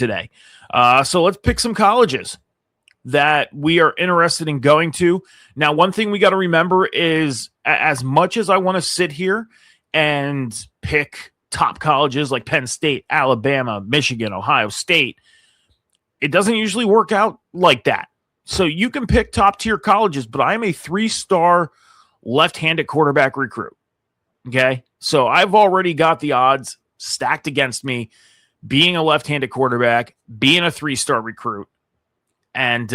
today. So let's pick some colleges that we are interested in going to. Now, one thing we got to remember is as much as I want to sit here and pick top colleges like Penn State, Alabama, Michigan, Ohio State, it doesn't usually work out like that. So you can pick top tier colleges, but I'm a 3-star left-handed quarterback recruit. Okay. So I've already got the odds stacked against me being a left-handed quarterback, being a 3-star recruit. And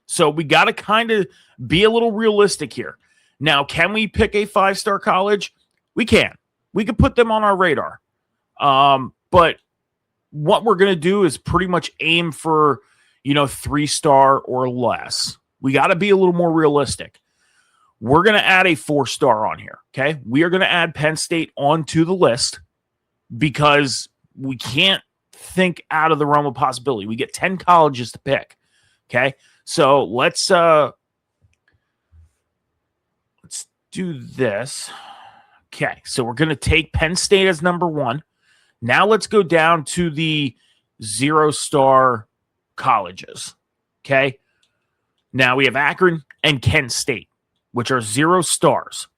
so we got to kind of be a little realistic here. Now, can we pick a 5-star college? We can. We could put them on our radar. But what we're going to do is pretty much aim for, 3-star or less. We got to be a little more realistic. We're going to add a 4-star on here, okay? We are going to add Penn State onto the list because we can't think out of the realm of possibility. We get 10 colleges to pick, okay? So let's do this. Okay, so we're going to take Penn State as number 1. Now let's go down to the 0-star colleges, okay? Now we have Akron and Kent State, which are 0 stars.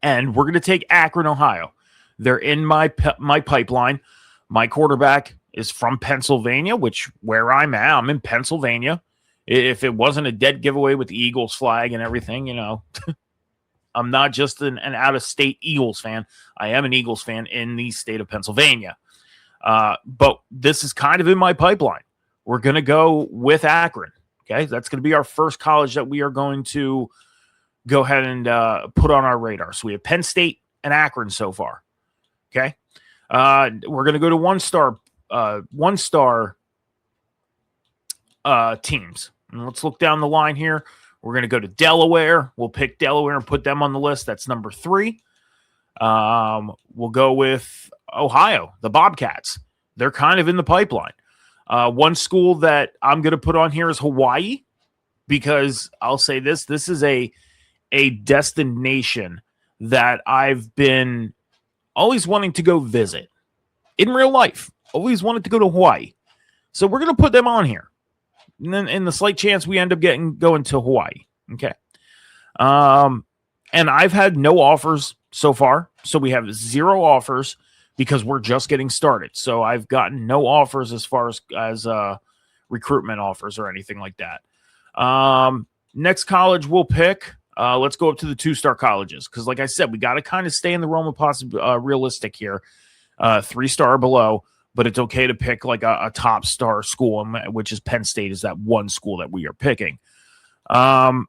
And we're going to take Akron, Ohio. They're in my pipeline. My quarterback is from Pennsylvania, where I'm at. I'm in Pennsylvania. If it wasn't a dead giveaway with the Eagles flag and everything, I'm not just an out-of-state Eagles fan. I am an Eagles fan in the state of Pennsylvania. But this is kind of in my pipeline. We're going to go with Akron. Okay, that's going to be our first college that we are going to go ahead and put on our radar. So we have Penn State and Akron so far. Okay, we're going to go to 1-star teams. And let's look down the line here. We're going to go to Delaware. We'll pick Delaware and put them on the list. That's number 3. We'll go with Ohio, the Bobcats. They're kind of in the pipeline. One school that I'm going to put on here is Hawaii, because I'll say this is a destination that I've been always wanting to go visit in real life. Always wanted to go to Hawaii. So we're going to put them on here. And then in the slight chance we end up going to Hawaii. Okay. And I've had no offers so far. So we have 0 offers because we're just getting started. So I've gotten no offers as far as recruitment offers or anything like that. Next college we'll pick. Let's go up to the 2-star colleges. Because like I said, we got to kind of stay in the realm of realistic here. 3-star or below. But it's okay to pick like a top star school, which is Penn State, is that one school that we are picking. Let's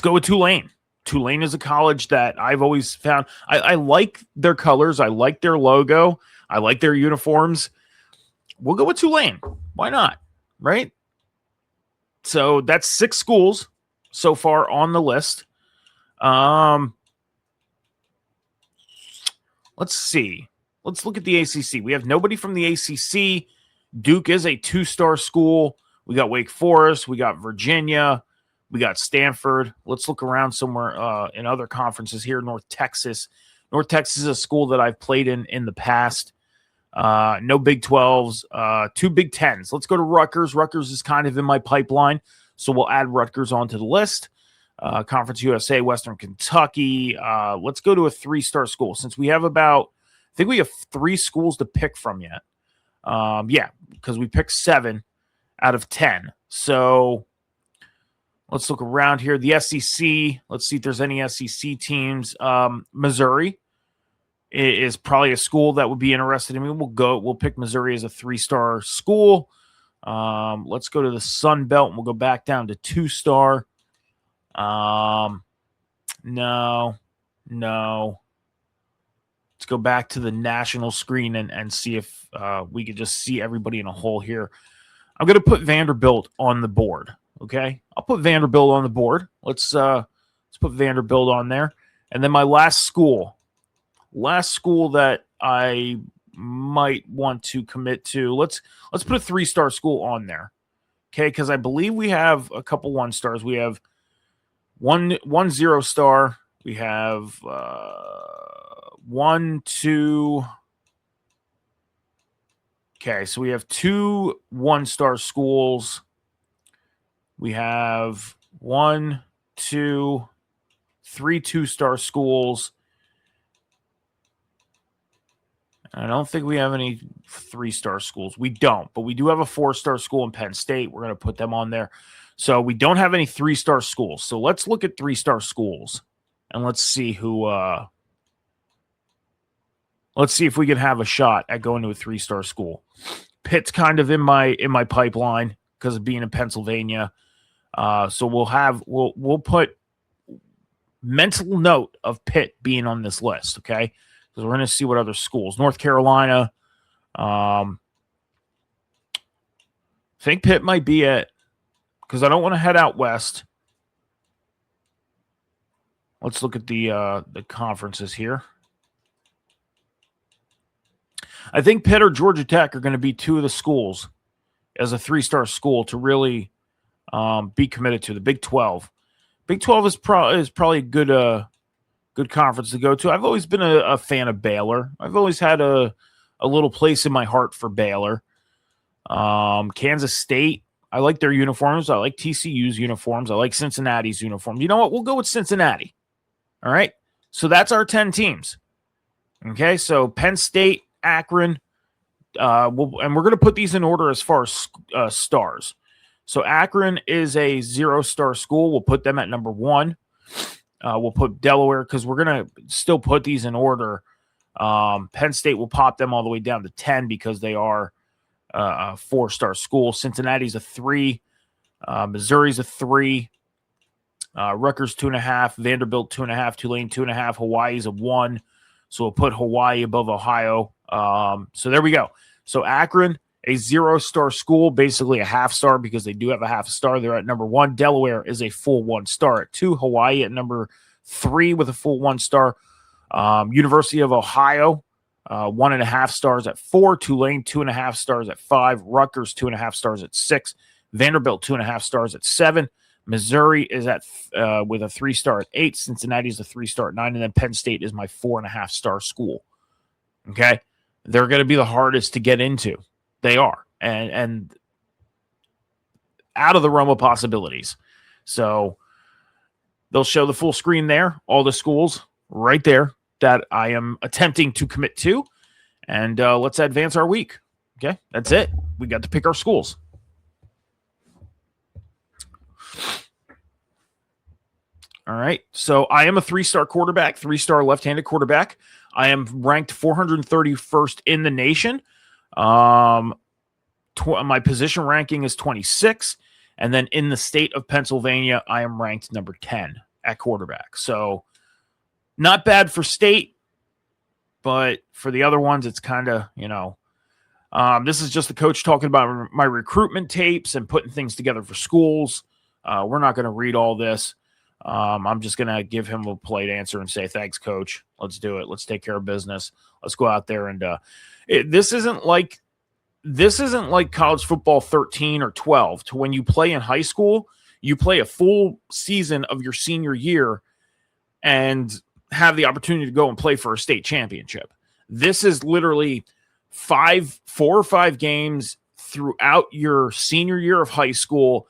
go with Tulane. Tulane is a college that I've always found. I like their colors. I like their logo. I like their uniforms. We'll go with Tulane. Why not? Right? So that's 6 schools so far on the list. Let's see. Let's look at the ACC. We have nobody from the ACC. Duke is a 2-star school. We got Wake Forest. We got Virginia. We got Stanford. Let's look around somewhere in other conferences here. North Texas. North Texas is a school that I've played in the past. No Big 12s. 2 Big 10s. Let's go to Rutgers. Rutgers is kind of in my pipeline, so we'll add Rutgers onto the list. Conference USA, Western Kentucky. Let's go to a 3-star school since we have I think we have 3 schools to pick from yet. Because we picked 7 out of 10. So let's look around here. The SEC, let's see if there's any SEC teams. Missouri is probably a school that would be interested in me. We'll pick Missouri as a 3-star school. Let's go to the Sun Belt and we'll go back down to 2-star. No. Let's go back to the national screen and see if we could just see everybody in a whole here. I'm going to put Vanderbilt on the board. Okay, I'll put Vanderbilt on the board. Let's put Vanderbilt on there. And then my last school that I might want to commit to. Let's put a 3-star school on there. Okay, because I believe we have a couple 1-stars. We have one 0-star. We have 1, 2, Okay, so we have 2 1-star schools. We have 1, 2, 3 2-star schools. I don't think we have any 3-star schools. We don't, but we do have a 4-star school in Penn State. We're going to put them on there. So we don't have any 3-star schools. So let's look at 3-star schools and let's see let's see if we can have a shot at going to a 3-star school. Pitt's kind of in my pipeline because of being in Pennsylvania. So we'll put mental note of Pitt being on this list, okay? Because we're going to see what other schools. North Carolina. I think Pitt might be it because I don't want to head out west. Let's look at the conferences here. I think Pitt or Georgia Tech are going to be 2 of the schools as a 3-star school to really be committed to the Big 12. Big 12 is probably a good conference to go to. I've always been a fan of Baylor. I've always had a little place in my heart for Baylor. Kansas State, I like their uniforms. I like TCU's uniforms. I like Cincinnati's uniforms. You know what? We'll go with Cincinnati. All right? So that's our 10 teams. Okay, so Penn State, Akron, and we're going to put these in order as far as stars. So Akron is a 0-star school. We'll put them at number 1. We'll put Delaware because we're going to still put these in order. Penn State will pop them all the way down to 10 because they are a 4-star school. Cincinnati's a 3. Missouri's a 3. Rutgers 2.5. Vanderbilt 2.5. Tulane 2.5. Hawaii's a 1. So we'll put Hawaii above Ohio. So there we go. So Akron, a 0-star school, basically a half-star because they do have a half-star. They're at number 1. Delaware is a full 1-star at 2. Hawaii at number 3 with a full 1-star. University of Ohio, 1.5 stars at 4. Tulane, 2.5 stars at 5. Rutgers, 2.5 stars at 6. Vanderbilt, 2.5 stars at 7. Missouri is at with a 3-star at 8. Cincinnati is a 3-star at 9. And then Penn State is my 4.5-star school. Okay? They're going to be the hardest to get into. They are. And out of the realm of possibilities. So they'll show the full screen there, all the schools right there that I am attempting to commit to. And let's advance our week. Okay? That's it. We got to pick our schools. All right. So I am a 3-star quarterback, 3-star left-handed quarterback. I am ranked 431st in the nation. My position ranking is 26. And then in the state of Pennsylvania, I am ranked number 10 at quarterback. So not bad for state, but for the other ones, it's kind of, this is just the coach talking about my recruitment tapes and putting things together for schools. We're not going to read all this. I'm just going to give him a polite answer and say, thanks, coach. Let's do it. Let's take care of business. Let's go out there. And this isn't like college football 13 or 12 to when you play in high school, you play a full season of your senior year and have the opportunity to go and play for a state championship. This is literally 4 or 5 games throughout your senior year of high school.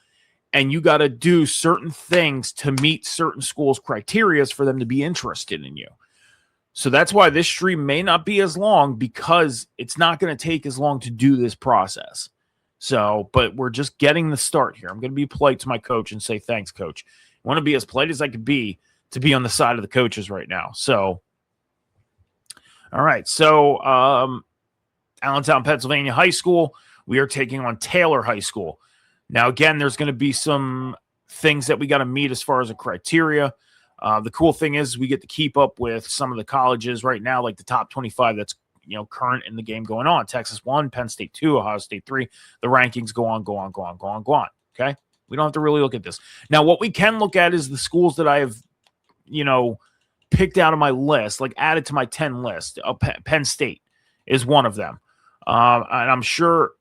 And you got to do certain things to meet certain schools' criteria for them to be interested in you. So that's why this stream may not be as long because it's not going to take as long to do this process. So, but we're just getting the start here. I'm going to be polite to my coach and say, thanks, coach. I want to be as polite as I could be to be on the side of the coaches right now. So, all right. So, Allentown, Pennsylvania High School, we are taking on Taylor High School. Now, again, there's going to be some things that we got to meet as far as a criteria. The cool thing is we get to keep up with some of the colleges right now, like the top 25 that's current in the game going on. Texas 1, Penn State 2, Ohio State 3. The rankings go on. Okay? We don't have to really look at this. Now, what we can look at is the schools that I have, picked out of my list, like added to my 10 list. Penn State is one of them. And I'm sure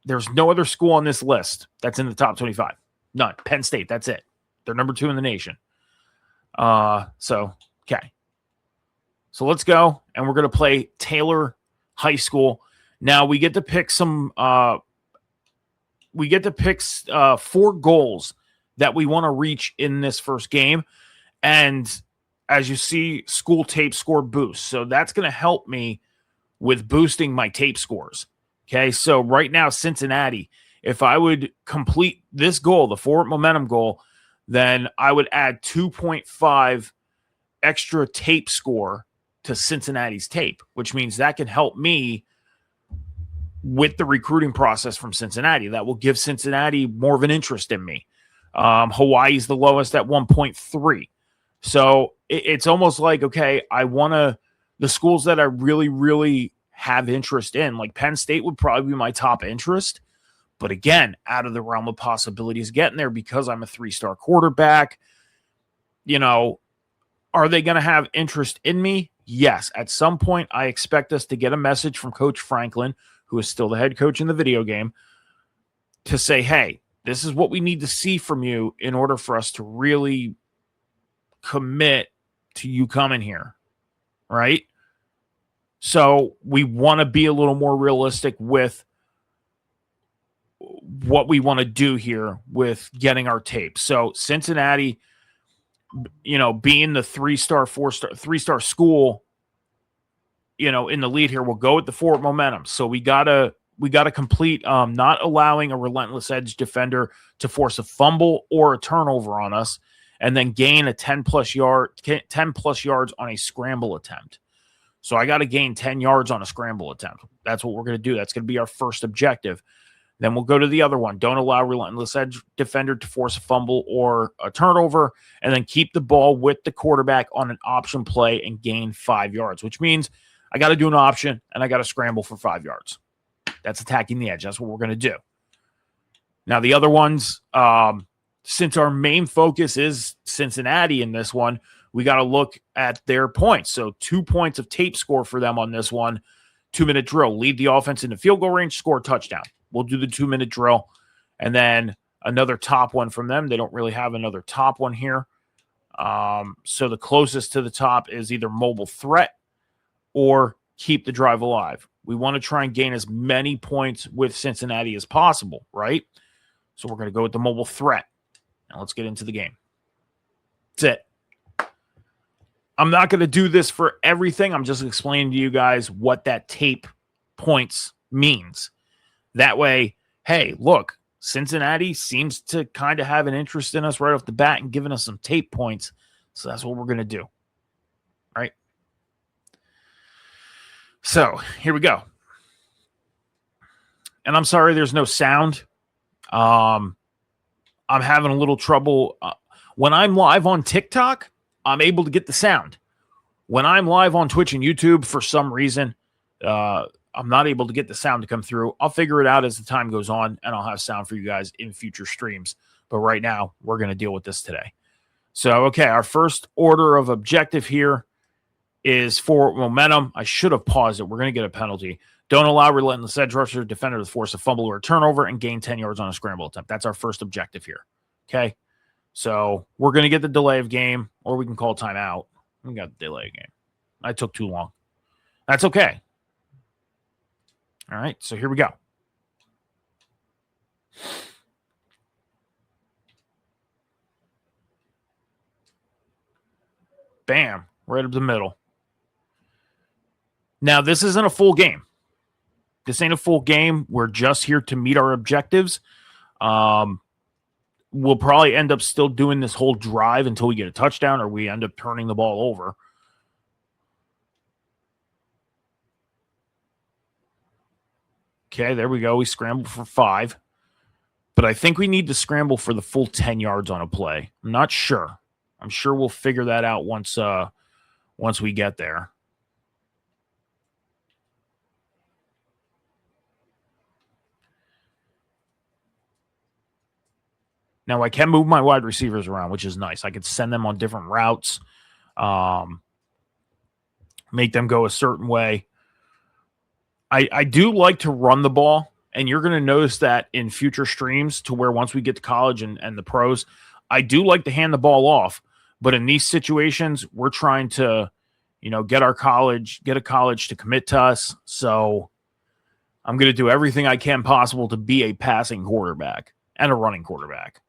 there's no other school on this list that's in the top 25. None. Penn State, that's it. They're number 2 in the nation. Okay. So let's go, and we're going to play Taylor High School. Now we get to pick four goals that we want to reach in this first game. And as you see, school tape score boost. So that's going to help me with boosting my tape scores. Okay, so right now, Cincinnati, if I would complete this goal, the forward momentum goal, then I would add 2.5 extra tape score to Cincinnati's tape, which means that can help me with the recruiting process from Cincinnati. That will give Cincinnati more of an interest in me. Hawaii's the lowest at 1.3. So it's almost like, okay, I want to, the schools that I really, really have interest in, like Penn State would probably be my top interest. But again, out of the realm of possibilities getting there because I'm a 3-star quarterback. You know, are they going to have interest in me? Yes. At some point, I expect us to get a message from Coach Franklin, who is still the head coach in the video game, to say, hey, this is what we need to see from you in order for us to really commit to you coming here, right? So we want to be a little more realistic with what we want to do here with getting our tape. So Cincinnati, you know, being the 3-star, 4-star, 3-star school, you know, in the lead here, we'll go with the forward momentum. So we gotta complete not allowing a relentless edge defender to force a fumble or a turnover on us, and then gain a 10 plus yards on a scramble attempt. So I got to gain 10 yards on a scramble attempt. That's what we're going to do. That's going to be our first objective. Then we'll go to the other one. Don't allow relentless edge defender to force a fumble or a turnover, and then keep the ball with the quarterback on an option play and gain 5 yards, which means I got to do an option and I got to scramble for 5 yards. That's attacking the edge. That's what we're going to do. Now, the other ones, since our main focus is Cincinnati in this one, we got to look at their points. So 2 points of tape score for them on this one. 2-minute drill. Lead the offense into field goal range, score a touchdown. We'll do the 2-minute drill. And then another top one from them. They don't really have another top one here. So the closest to the top is either mobile threat or keep the drive alive. We want to try and gain as many points with Cincinnati as possible, right? So we're going to go with the mobile threat. Now let's get into the game. That's it. I'm not going to do this for everything. I'm just explaining to you guys what that tape points means. That way, hey, look, Cincinnati seems to kind of have an interest in us right off the bat and giving us some tape points. So that's what we're going to do. Right? So here we go. And I'm sorry there's no sound. I'm having a little trouble. When I'm live on TikTok, I'm able to get the sound. When I'm live on Twitch and YouTube, for some reason, I'm not able to get the sound to come through. I'll figure it out as the time goes on, and I'll have sound for you guys in future streams. But right now, we're going to deal with this today. So, okay, our first order of objective here is for momentum. I should have paused it. We're going to get a penalty. Don't allow relentless edge rusher defender to force a fumble or a turnover and gain 10 yards on a scramble attempt. That's our first objective here. Okay? So we're going to get the delay of game, or we can call timeout. We got the delay of game. I took too long. That's okay. All right, so here we go. Bam, right up the middle. Now, this isn't a full game. This ain't a full game. We're just here to meet our objectives. We'll probably end up still doing this whole drive until we get a touchdown or we end up turning the ball over. Okay, there we go. We scrambled for 5. But I think we need to scramble for the full 10 yards on a play. I'm not sure. I'm sure we'll figure that out once we get there. Now, I can move my wide receivers around, which is nice. I could send them on different routes, make them go a certain way. I do like to run the ball, and you're going to notice that in future streams to where once we get to college and the pros, I do like to hand the ball off. But in these situations, we're trying to, get a college to commit to us. So I'm going to do everything I can possible to be a passing quarterback and a running quarterback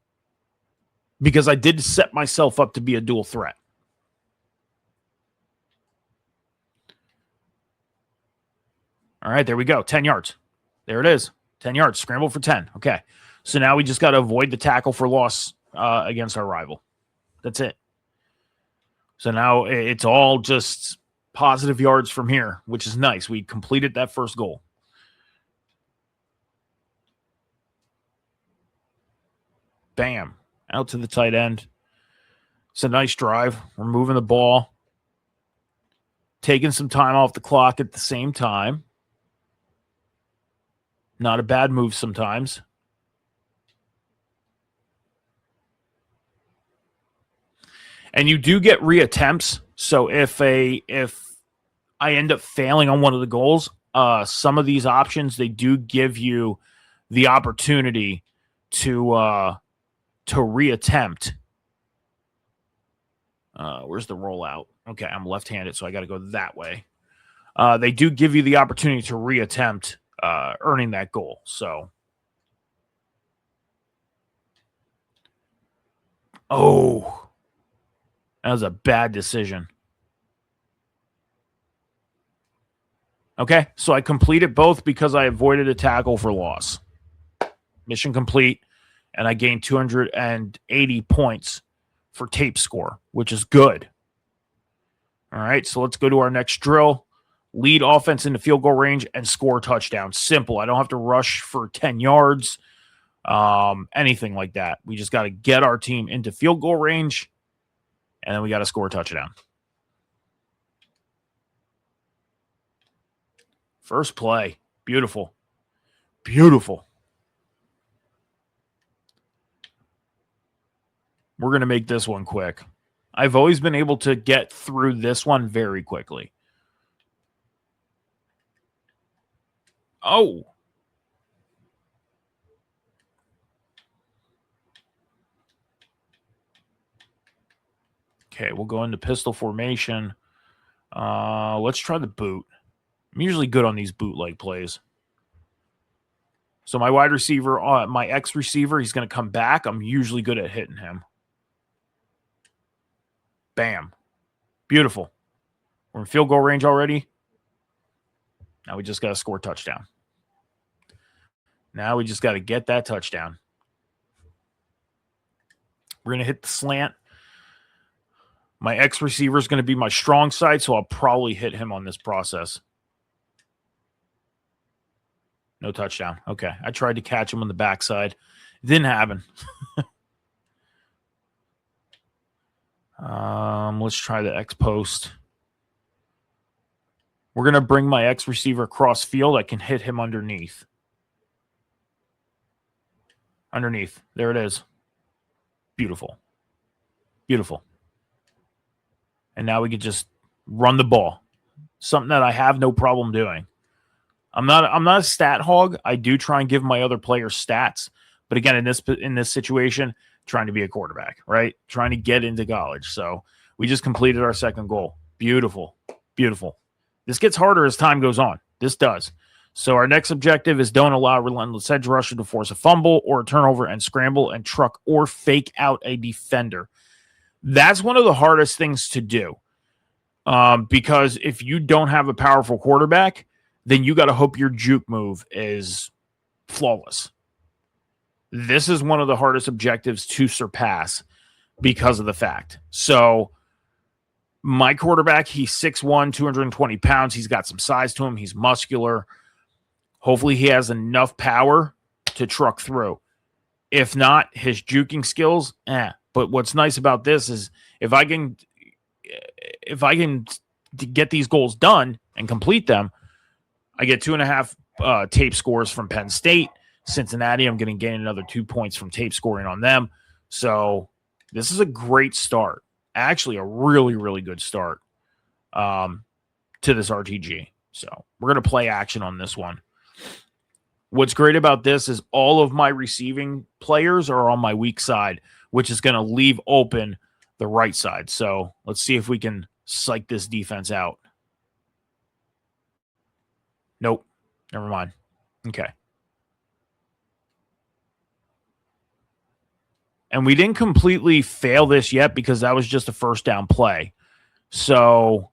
because I did set myself up to be a dual threat. All right, there we go. 10 yards. There it is. 10 yards. Scramble for 10. Okay. So now we just got to avoid the tackle for loss against our rival. That's it. So now it's all just positive yards from here, which is nice. We completed that first goal. Bam. Out to the tight end. It's a nice drive. We're moving the ball. Taking some time off the clock at the same time. Not a bad move sometimes. And you do get reattempts. So if I end up failing on one of the goals, some of these options, they do give you the opportunity to reattempt. Where's the rollout? Okay, I'm left-handed, so I got to go that way. They do give you the opportunity to reattempt earning that goal. So, oh, that was a bad decision. Okay, so I completed both because I avoided a tackle for loss. Mission complete, and I gained 280 points for tape score, which is good. All right, so let's go to our next drill. Lead offense into field goal range and score a touchdown. Simple. I don't have to rush for 10 yards, anything like that. We just got to get our team into field goal range, and then we got to score a touchdown. First play. Beautiful. Beautiful. We're going to make this one quick. I've always been able to get through this one very quickly. Oh. Okay, we'll go into pistol formation. Let's try the boot. I'm usually good on these bootleg plays. So my wide receiver, my X receiver, he's going to come back. I'm usually good at hitting him. Bam. Beautiful. We're in field goal range already. Now we just got to score a touchdown. Now we just got to get that touchdown. We're going to hit the slant. My X receiver is going to be my strong side, so I'll probably hit him on this process. No touchdown. Okay. I tried to catch him on the backside. It didn't happen. Let's try the X post. We're going to bring my X receiver across field. I can hit him underneath. Underneath. There it is. Beautiful. Beautiful. And now we can just run the ball. Something that I have no problem doing. I'm not a stat hog. I do try and give my other players stats. But again, in this situation, trying to be a quarterback, right? Trying to get into college. So we just completed our second goal. Beautiful. Beautiful. This gets harder as time goes on. This does. So our next objective is don't allow relentless edge rusher to force a fumble or a turnover and scramble and truck or fake out a defender. That's one of the hardest things to do. Because if you don't have a powerful quarterback, then you got to hope your juke move is flawless. This is one of the hardest objectives to surpass because of the fact. So my quarterback, he's 6'1", 220 pounds. He's got some size to him. He's muscular. Hopefully he has enough power to truck through. If not, his juking skills, But what's nice about this is if I can get these goals done and complete them, I get 2.5 tape scores from Penn State. Cincinnati, I'm going to gain another 2 points from tape scoring on them. So this is a great start. Actually, a really, really good start to this RTG. So we're going to play action on this one. What's great about this is all of my receiving players are on my weak side, which is going to leave open the right side. So let's see if we can psych this defense out. Nope. Never mind. Okay. And we didn't completely fail this yet because that was just a first down play. So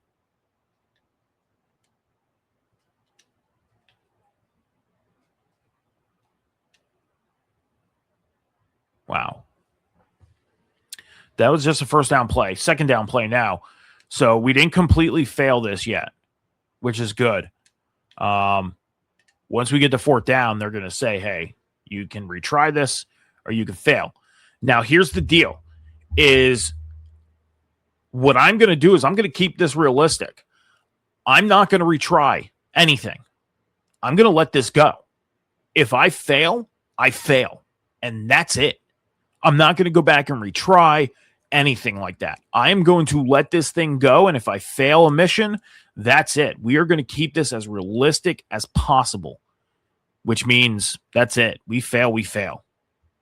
wow. That was just a first down play, second down play now. So we didn't completely fail this yet, which is good. Once we get to fourth down, they're going to say, hey, you can retry this or you can fail. Now, here's the deal is what I'm going to do is I'm going to keep this realistic. I'm not going to retry anything. I'm going to let this go. If I fail, I fail. And that's it. I'm not going to go back and retry anything like that. I am going to let this thing go. And if I fail a mission, that's it. We are going to keep this as realistic as possible, which means that's it. We fail, we fail.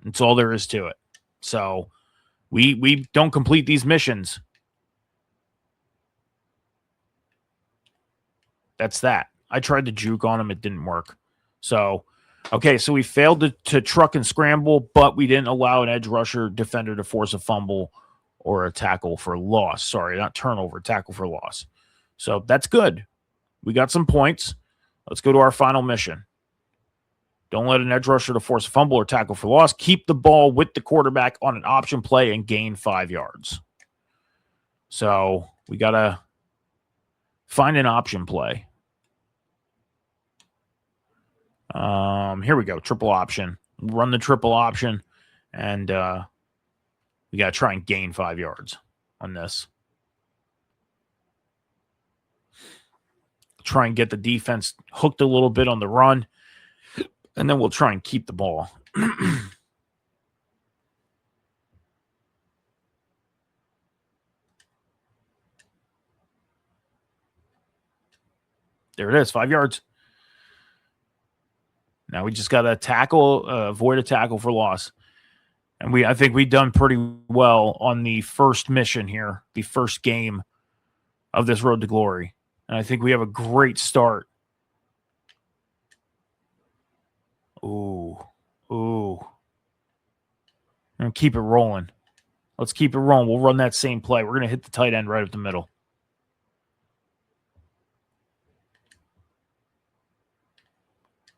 That's all there is to it. So we don't complete these missions. That's that. I tried to juke on him. It didn't work. So, okay, so we failed to truck and scramble, but we didn't allow an edge rusher defender to force a fumble or a tackle for loss. Sorry, not turnover, tackle for loss. So that's good. We got some points. Let's go to our final mission. Don't let an edge rusher to force a fumble or tackle for loss. Keep the ball with the quarterback on an option play and gain 5 yards. So we got to find an option play. Here we go. Triple option. Run the triple option, and we got to try and gain 5 yards on this. Try and get the defense hooked a little bit on the run, and then we'll try and keep the ball. There it is, 5 yards. Now we just got to tackle, avoid a tackle for loss. And I think we've done pretty well on the first mission here, the first game of this Road to Glory. And I think we have a great start. Ooh. And keep it rolling. Let's keep it rolling. We'll run that same play. We're going to hit the tight end right up the middle.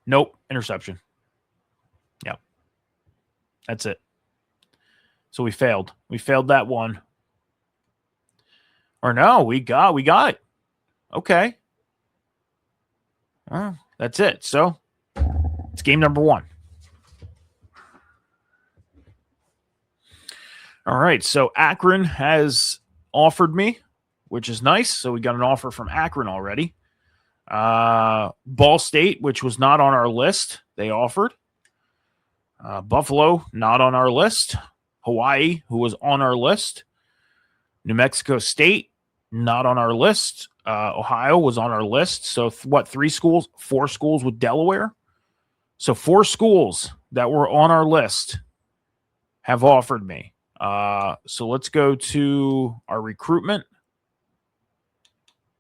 Nope. Interception. Yep. That's it. So we failed. We failed that one. Or no, we got it. Okay. Well, that's it. So it's game number 1. All right. So Akron has offered me, which is nice. So we got an offer from Akron already. Ball State, which was not on our list, they offered. Buffalo, not on our list. Hawaii, who was on our list. New Mexico State, not on our list. Ohio was on our list. So 3 schools? 4 schools with Delaware. So 4 schools that were on our list have offered me. So let's go to our recruitment.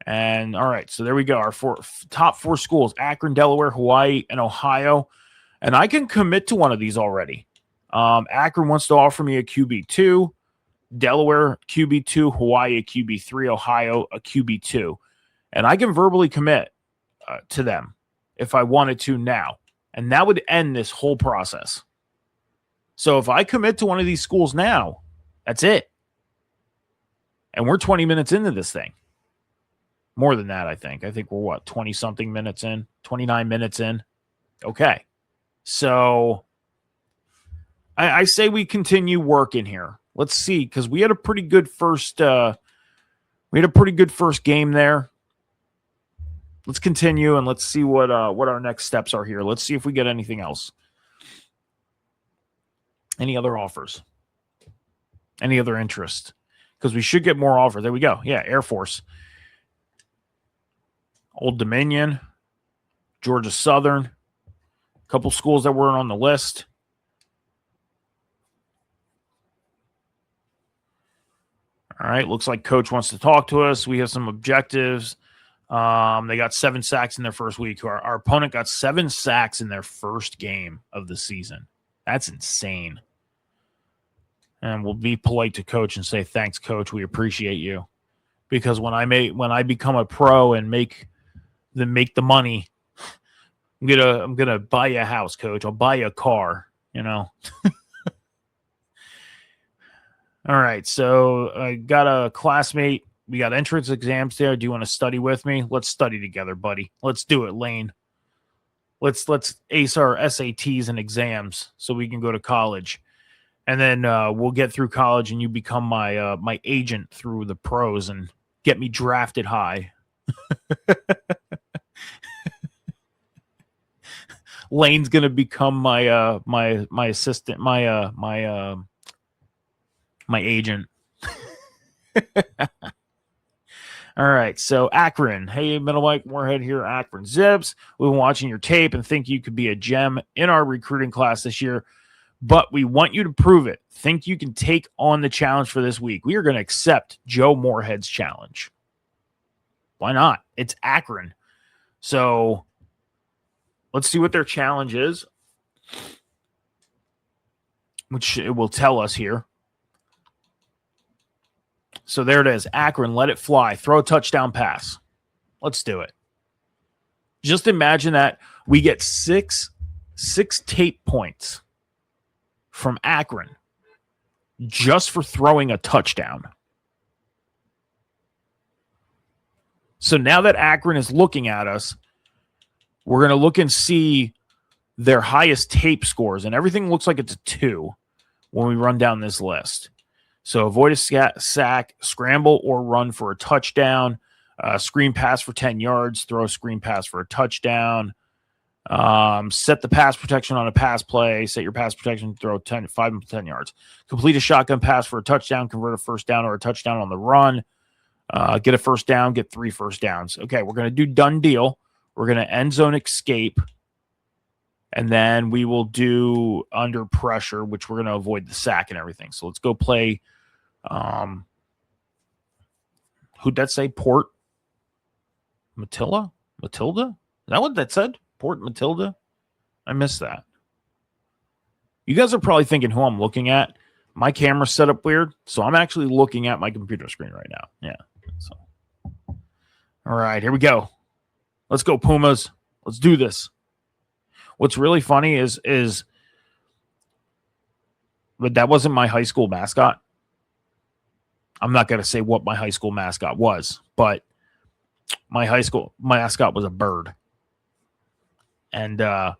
And all right, so there we go. Our top 4 schools: Akron, Delaware, Hawaii, and Ohio. And I can commit to one of these already. Akron wants to offer me a QB2, Delaware QB2, Hawaii a QB3, Ohio a QB2. And I can verbally commit to them if I wanted to now. And that would end this whole process. So if I commit to one of these schools now, that's it. And we're 20 minutes into this thing. More than that, I think. I think we're 20-something minutes in? 29 minutes in? Okay. So I say we continue working here. Let's see, because we had a pretty good first game there. Let's continue and let's see what our next steps are here. Let's see if we get anything else. Any other offers? Any other interest? Because we should get more offers. There we go. Yeah, Air Force. Old Dominion, Georgia Southern, a couple schools that weren't on the list. All right, looks like Coach wants to talk to us. We have some objectives. They got 7 sacks in their first week. Our opponent got 7 sacks in their first game of the season. That's insane. And we'll be polite to coach and say, thanks, coach. We appreciate you. Because when I become a pro and make the money, I'm gonna buy you a house, coach. I'll buy you a car, you know. All right, so I got a classmate. We got entrance exams there. Do you want to study with me? Let's study together, buddy. Let's do it, Lane. Let's ace our SATs and exams so we can go to college. And then we'll get through college and you become my agent through the pros and get me drafted high. Lane's gonna become my assistant, my agent. All right, so Akron. Hey, Middle Mike Moorhead here, Akron Zips. We've been watching your tape and think you could be a gem in our recruiting class this year, but we want you to prove it. Think you can take on the challenge for this week. We are going to accept Joe Moorhead's challenge. Why not? It's Akron. So let's see what their challenge is, which it will tell us here. So there it is. Akron, let it fly. Throw a touchdown pass. Let's do it. Just imagine that we get six tape points from Akron just for throwing a touchdown. So now that Akron is looking at us, we're going to look and see their highest tape scores, and everything looks like it's a 2 when we run down this list. So avoid a sack, scramble or run for a touchdown, screen pass for 10 yards, throw a screen pass for a touchdown, set the pass protection on a pass play, set your pass protection, throw 5 and 10 yards, complete a shotgun pass for a touchdown, convert a first down or a touchdown on the run, get a first down, get 3 first downs. Okay, we're going to do done deal. We're going to end zone escape. And then we will do under pressure, which we're going to avoid the sack and everything. So let's go play. Who'd that say? Port Matilda? Is that what that said? Port Matilda? I missed that. You guys are probably thinking who I'm looking at. My camera's set up weird, so I'm actually looking at my computer screen right now. Yeah. So, all right, here we go. Let's go, Pumas. Let's do this. What's really funny is but that wasn't my high school mascot. I'm not going to say what my high school mascot was, but my high school mascot was a bird. And yeah,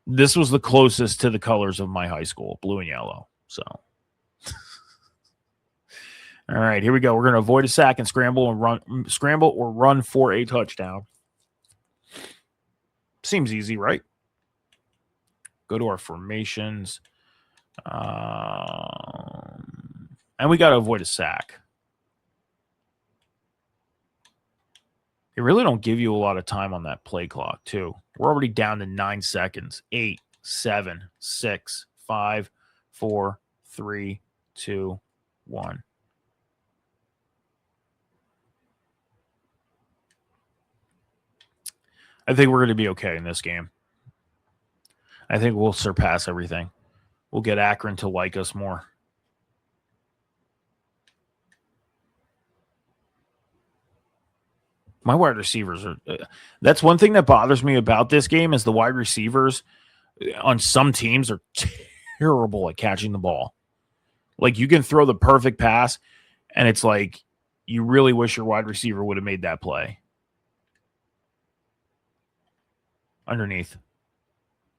this was the closest to the colors of my high school, blue and yellow. So, all right, here we go. We're going to avoid a sack and scramble or run for a touchdown. Seems easy, right? Go to our formations. And we got to avoid a sack. They really don't give you a lot of time on that play clock, too. We're already down to 9 seconds. 8, 7, 6, 5, 4, 3, 2, 1. I think we're going to be okay in this game. I think we'll surpass everything. We'll get Akron to like us more. My wide receivers are that's one thing that bothers me about this game is the wide receivers on some teams are terrible at catching the ball. Like you can throw the perfect pass and it's like you really wish your wide receiver would have made that play. Underneath.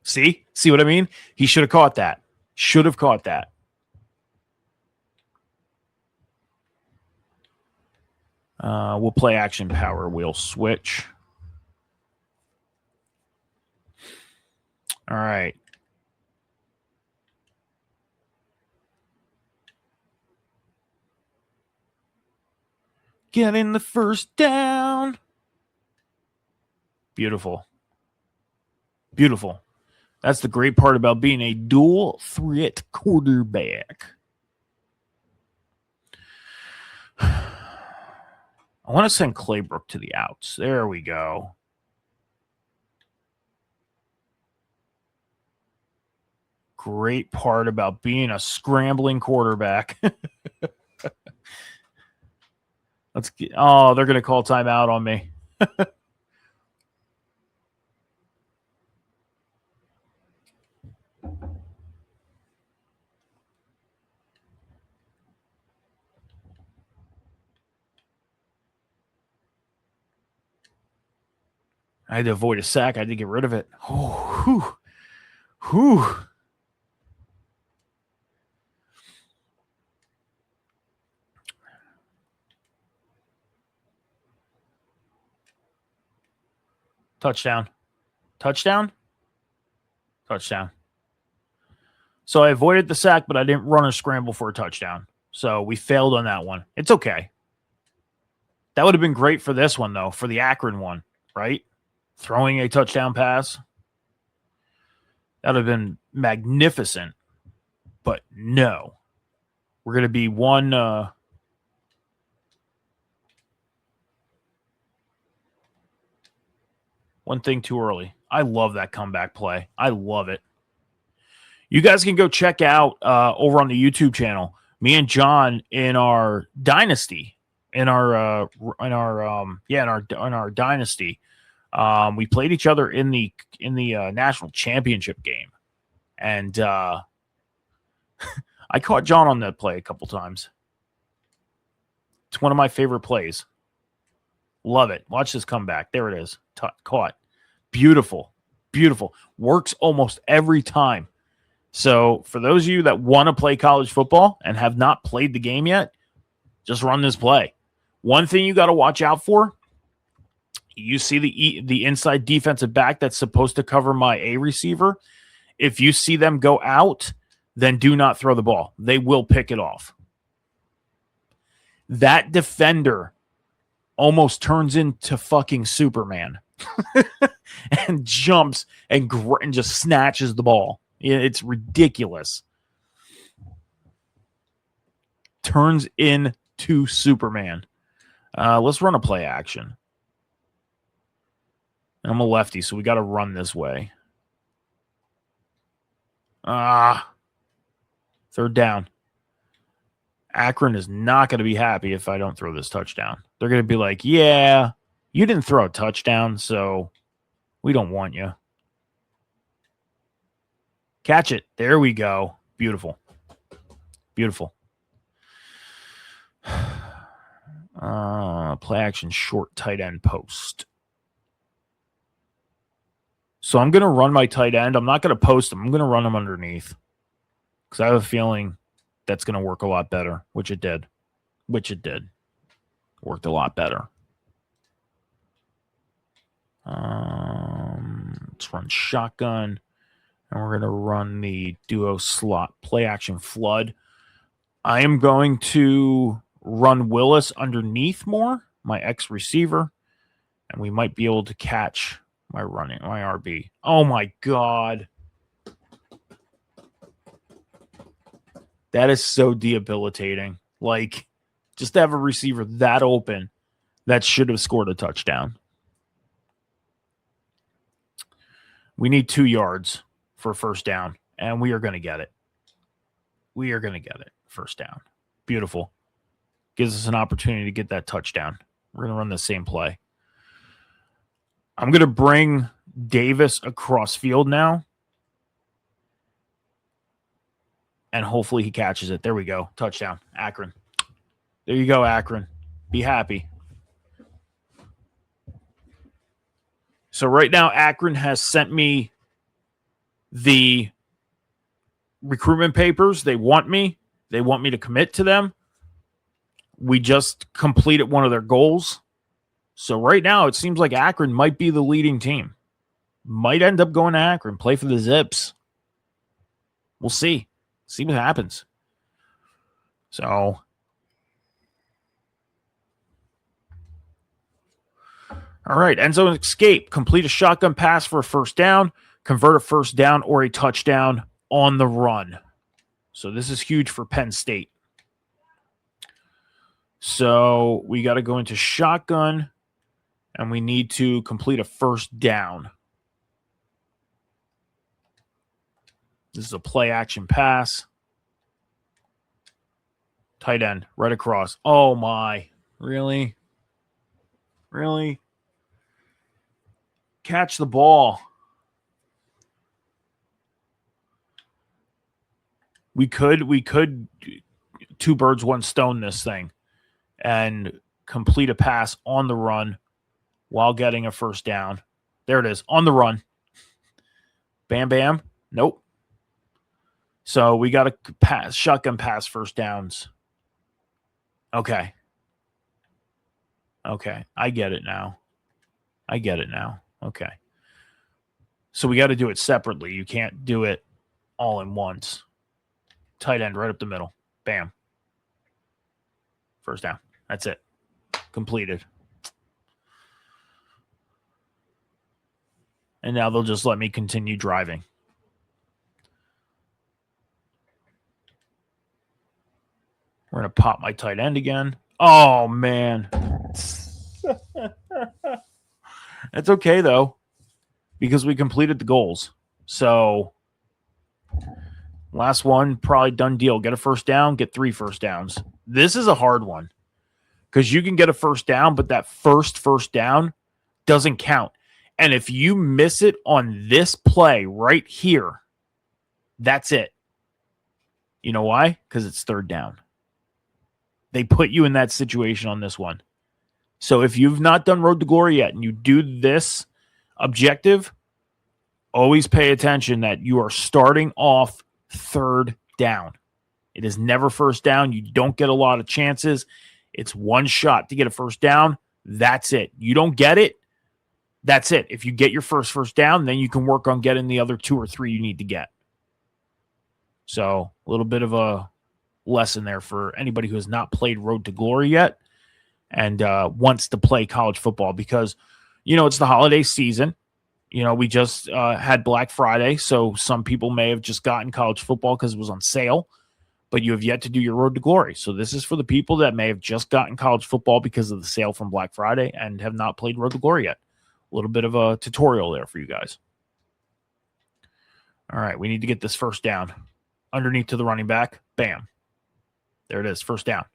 See what I mean? He should have caught that. Should have caught that. We'll play action power. We'll switch. All right. Getting the first down. Beautiful. Beautiful. That's the great part about being a dual threat quarterback. I want to send Claybrook to the outs. There we go. Great part about being a scrambling quarterback. Let's get, oh, they're going to call timeout on me. I had to avoid a sack. I had to get rid of it. Oh, whew. Whew. Touchdown. Touchdown? Touchdown. So I avoided the sack, but I didn't run a scramble for a touchdown. So we failed on that one. It's okay. That would have been great for this one, though, for the Akron one, right? Throwing a touchdown pass. That would have been magnificent. But no. We're going to be one thing too early. I love that comeback play. I love it. You guys can go check out over on the YouTube channel, me and John in our dynasty, in our dynasty. We played each other in the national championship game, and I caught John on that play a couple times. It's one of my favorite plays. Love it. Watch this comeback. There it is. Caught. Beautiful. Beautiful. Works almost every time. So for those of you that want to play college football and have not played the game yet, just run this play. One thing you got to watch out for, you see the inside defensive back that's supposed to cover my A receiver. If you see them go out, then do not throw the ball. They will pick it off. That defender almost turns into fucking Superman and jumps and just snatches the ball. It's ridiculous. Turns into Superman. Let's run a play action. I'm a lefty, so we got to run this way. Third down. Akron is not going to be happy if I don't throw this touchdown. They're going to be like, yeah, you didn't throw a touchdown, so we don't want you. Catch it. There we go. Beautiful. Beautiful. Play action short tight end post. So I'm going to run my tight end. I'm not going to post him. I'm going to run him underneath because I have a feeling that's going to work a lot better, which it did. Worked a lot better. Let's run shotgun. And we're going to run the duo slot play action flood. I am going to run Willis underneath more, my X receiver, and we might be able to catch my RB. Oh my God. That is so debilitating. Like, just to have a receiver that open that should have scored a touchdown. We need 2 yards for first down, and we are going to get it. We are going to get it. First down. Beautiful. Gives us an opportunity to get that touchdown. We're going to run the same play. I'm going to bring Davis across field now, and hopefully he catches it. There we go. Touchdown. Akron. There you go, Akron. Be happy. So right now, Akron has sent me the recruitment papers. They want me. They want me to commit to them. We just completed one of their goals. So right now, it seems like Akron might be the leading team. Might end up going to Akron, play for the Zips. We'll see. See what happens. So, all right, end zone escape. Complete a shotgun pass for a first down. Convert a first down or a touchdown on the run. So this is huge for Penn State. So we got to go into shotgun, and we need to complete a first down. This is a play action pass. Tight end, right across. Oh, my. Really? Really? Catch the ball. We could two birds, one stone this thing and complete a pass on the run while getting a first down. There it is, on the run. Bam, bam. Nope. So we got to pass, shotgun pass first downs. Okay. I get it now. Okay. So we got to do it separately. You can't do it all in once. Tight end right up the middle. Bam. First down. That's it. Completed. And now they'll just let me continue driving. We're going to pop my tight end again. Oh, man. That's okay, though, because we completed the goals. So, last one, probably done deal. Get a first down, get 3 first downs. This is a hard one because you can get a first down, but that first down doesn't count. And if you miss it on this play right here, that's it. You know why? Because it's third down. They put you in that situation on this one. So if you've not done Road to Glory yet and you do this objective, always pay attention that you are starting off third down. It is never first down. You don't get a lot of chances. It's one shot to get a first down. That's it. You don't get it. That's it. If you get your first down, then you can work on getting the other 2 or 3 you need to get. So a little bit of a lesson there for anybody who has not played Road to Glory yet and wants to play college football because, it's the holiday season. We just had Black Friday, so some people may have just gotten college football because it was on sale, but you have yet to do your Road to Glory. So this is for the people that may have just gotten college football because of the sale from Black Friday and have not played Road to Glory yet. A little bit of a tutorial there for you guys. All right, we need to get this first down. Underneath to the running back. Bam. There it is, first down.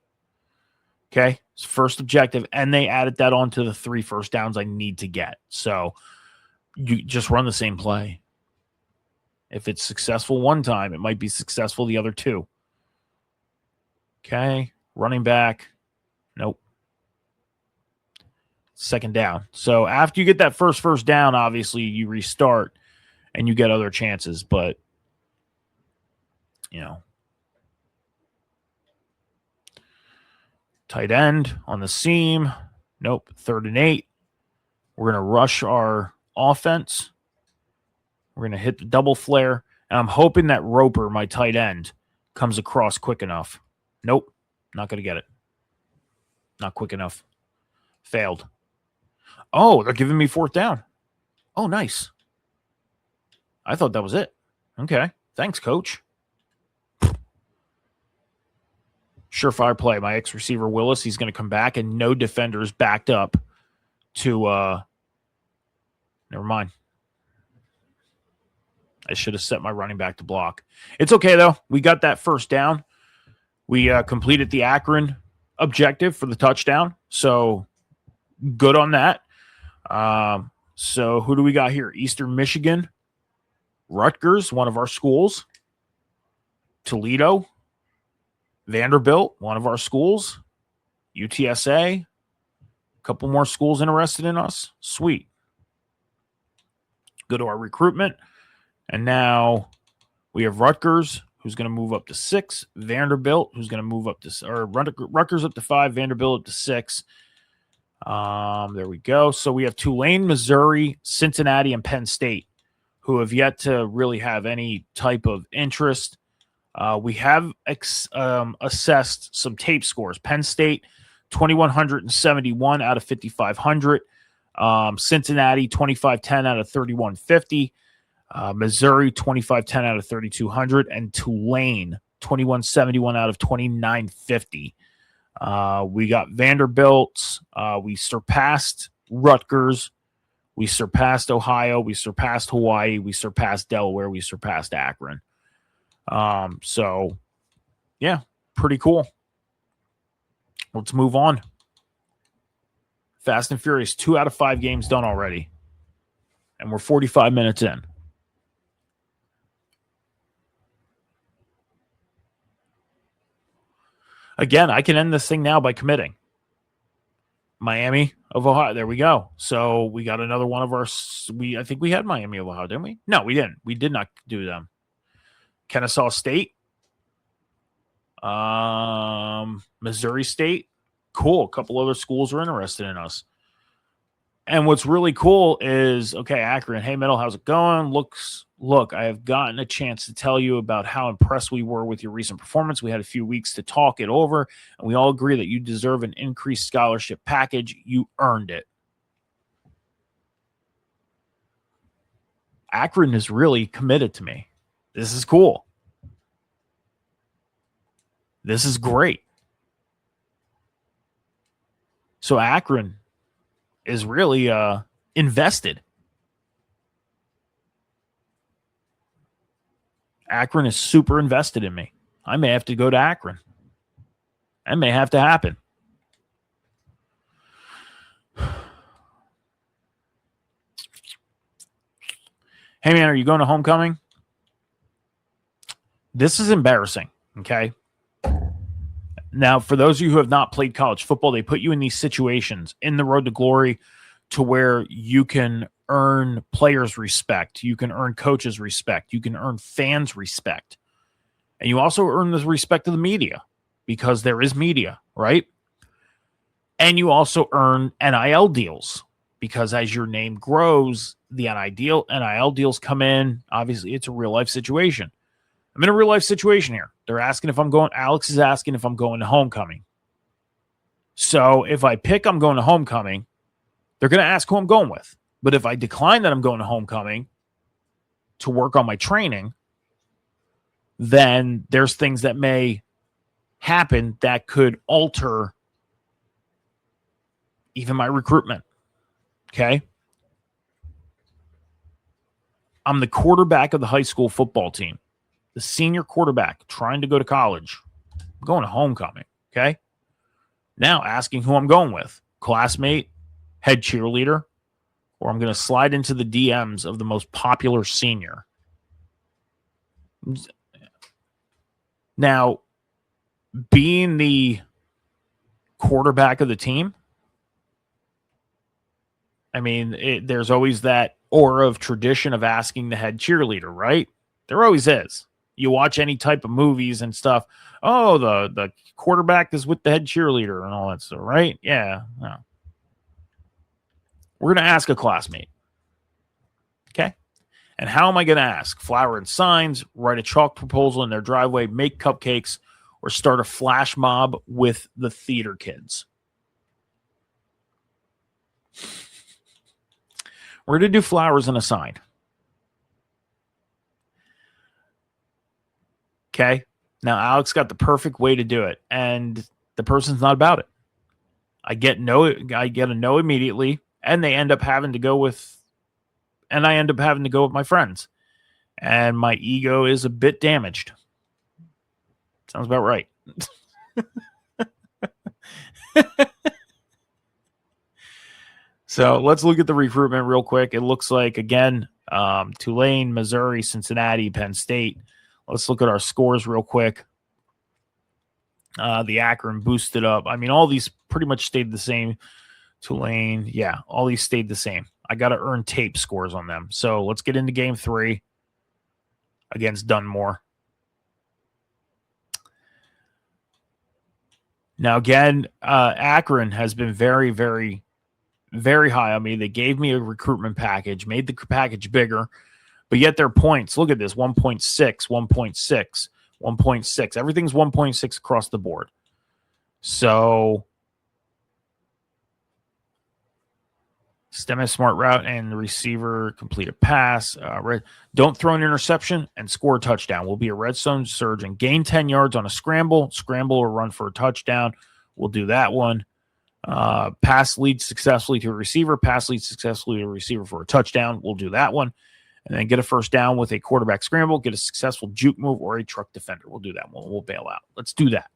Okay, it's first objective, and they added that on to the 3 first downs I need to get. So you just run the same play. If it's successful one time, it might be successful the other 2. Okay, running back. Nope. Second down. So after you get that first down, obviously you restart and you get other chances, but tight end on the seam. Nope. 3rd and 8. We're going to rush our offense. We're going to hit the double flare. And I'm hoping that Roper, my tight end, comes across quick enough. Nope. Not going to get it. Not quick enough. Failed. Oh, they're giving me 4th down. Oh, nice. I thought that was it. Okay. Thanks, coach. Surefire play. My ex-receiver, Willis, he's going to come back, and no defenders backed up to never mind. I should have set my running back to block. It's okay, though. We got that first down. We completed the Akron objective for the touchdown, so good on that. So who do we got here? Eastern Michigan, Rutgers, one of our schools, Toledo, Vanderbilt, one of our schools, UTSA, a couple more schools interested in us. Sweet. Go to our recruitment. And now we have Rutgers, who's going to move up to 6. Vanderbilt, who's going to move up to, or Rutgers up to 5, Vanderbilt up to 6. There we go. So we have Tulane, Missouri, Cincinnati, and Penn State, who have yet to really have any type of interest. We have assessed some tape scores. Penn State, 2,171 out of 5,500. Cincinnati, 2,510 out of 3,150. Missouri, 2,510 out of 3,200. And Tulane, 2,171 out of 2,950. We got Vanderbilt. We surpassed Rutgers. We surpassed Ohio. We surpassed Hawaii. We surpassed Delaware. We surpassed Akron. So, yeah, pretty cool. Let's move on. Fast and Furious, 2 out of 5 games done already. And we're 45 minutes in. Again, I can end this thing now by committing. Miami of Ohio. There we go. So we got another one of our. I think we had Miami of Ohio, didn't we? No, we didn't. We did not do them. Kennesaw State. Missouri State. Cool. A couple other schools are interested in us. And what's really cool is, okay, Akron, hey, Middle, how's it going? Look, I have gotten a chance to tell you about how impressed we were with your recent performance. We had a few weeks to talk it over, and we all agree that you deserve an increased scholarship package. You earned it. Akron is really committed to me. This is cool. This is great. So Akron is really invested. Akron is super invested in me. I may have to go to Akron. That may have to happen. Hey, man, are you going to homecoming? This is embarrassing, okay? Now, for those of you who have not played college football, they put you in these situations in the road to glory to where you can earn players' respect. You can earn coaches' respect. You can earn fans' respect. And you also earn the respect of the media because there is media, right? And you also earn NIL deals because as your name grows, the NIL deals come in. Obviously, it's a real-life situation. I'm in a real-life situation here. They're asking if I'm going – Alex is asking if I'm going to homecoming. So if I pick I'm going to homecoming, they're going to ask who I'm going with. But if I decline that I'm going to homecoming to work on my training, then there's things that may happen that could alter even my recruitment. Okay? I'm the quarterback of the high school football team. The senior quarterback trying to go to college. I'm going to homecoming, okay? Now asking who I'm going with. Classmate, head cheerleader, or I'm going to slide into the DMs of the most popular senior. Now, being the quarterback of the team, I mean, there's always that aura of tradition of asking the head cheerleader, right? There always is. You watch any type of movies and stuff. Oh, the quarterback is with the head cheerleader and all that stuff, right? Yeah. No. We're going to ask a classmate. Okay? And how am I going to ask? Flower and signs, write a chalk proposal in their driveway, make cupcakes, or start a flash mob with the theater kids. We're going to do flowers and a sign. Okay. Now, Alex got the perfect way to do it, and the person's not about it. I get a no immediately, and I end up having to go with my friends, and my ego is a bit damaged. Sounds about right. So let's look at the recruitment real quick. It looks like, again, Tulane, Missouri, Cincinnati, Penn State. Let's look at our scores real quick. The Akron boosted up. I mean, all these pretty much stayed the same. Tulane, yeah, all these stayed the same. I got to earn tape scores on them. So let's get into game 3 against Dunmore. Now, again, Akron has been very, very, very high on me. They gave me a recruitment package, made the package bigger. But yet their points, look at this, 1.6, 1.6, 1.6. Everything's 1.6 across the board. So STEM smart route and the receiver complete a pass. Don't throw an interception and score a touchdown. Will be a red zone surge and gain 10 yards on a scramble or run for a touchdown. We'll do that one. Pass lead successfully to a receiver. Pass lead successfully to a receiver for a touchdown. We'll do that one. And then get a first down with a quarterback scramble. Get a successful juke move or a truck defender. We'll do that one. We'll bail out. Let's do that.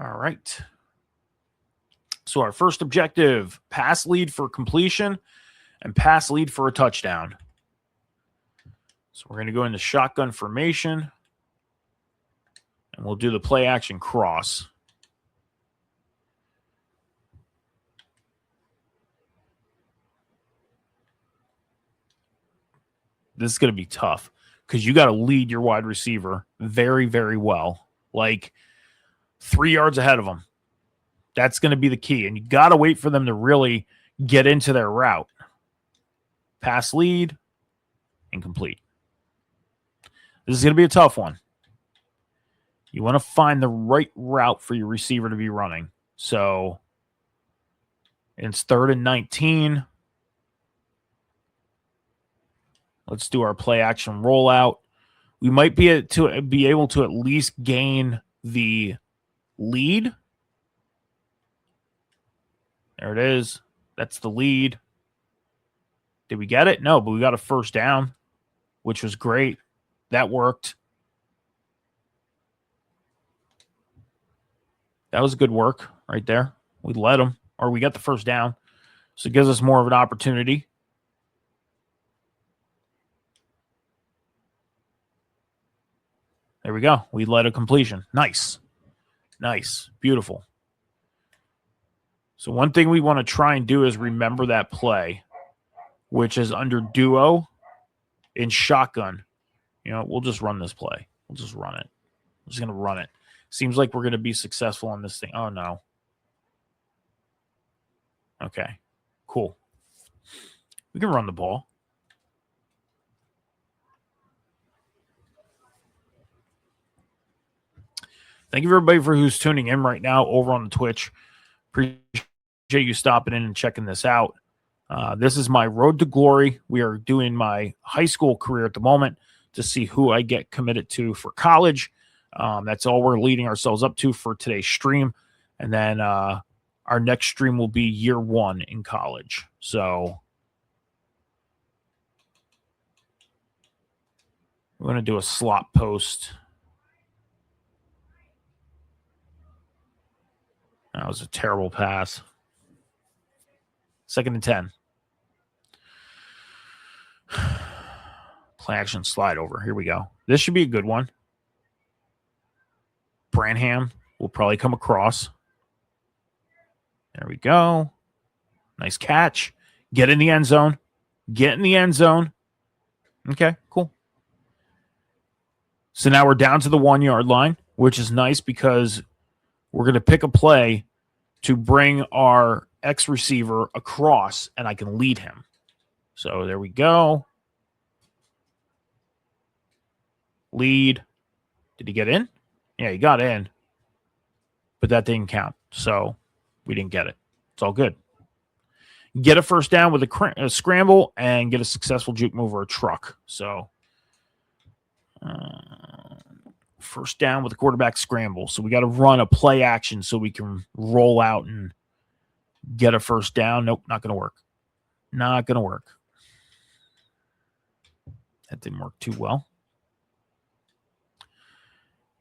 All right. So our first objective, pass lead for completion and pass lead for a touchdown. So we're going to go into shotgun formation and we'll do the play action cross. This is going to be tough because you got to lead your wide receiver very, very well. Like 3 yards ahead of them. That's going to be the key. And you got to wait for them to really get into their route. Pass lead, incomplete. This is going to be a tough one. You want to find the right route for your receiver to be running. So it's 3rd and 19. Let's do our play action rollout. We might be able to at least gain the lead. There it is. That's the lead. Did we get it? No, but we got a first down, which was great. That worked. That was good work right there. We led them, or we got the first down. So it gives us more of an opportunity. There we go. We led a completion. Nice. Nice. Beautiful. So one thing we want to try and do is remember that play, which is under duo in shotgun. You know, we'll just run this play. We'll just run it. I'm just going to run it. Seems like we're going to be successful on this thing. Oh, no. Okay. Cool. We can run the ball. Thank you, everybody, for who's tuning in right now over on the Twitch. Appreciate you stopping in and checking this out. This is my road to glory. We are doing my high school career at the moment to see who I get committed to for college. That's all we're leading ourselves up to for today's stream. And then our next stream will be year 1 in college. So we're going to do a slot post. That was a terrible pass. 2nd and 10. Play action slide over. Here we go. This should be a good one. Branham will probably come across. There we go. Nice catch. Get in the end zone. Get in the end zone. Okay, cool. So now we're down to the 1 yard line, which is nice because we're going to pick a play to bring our X receiver across and I can lead him. So there we go. Lead. Did he get in? Yeah, he got in. But that didn't count. So we didn't get it. It's all good. Get a first down with a scramble and get a successful juke move or a truck. So first down with a quarterback scramble. So we got to run a play action so we can roll out and get a first down. Nope, not going to work. Not going to work. That didn't work too well.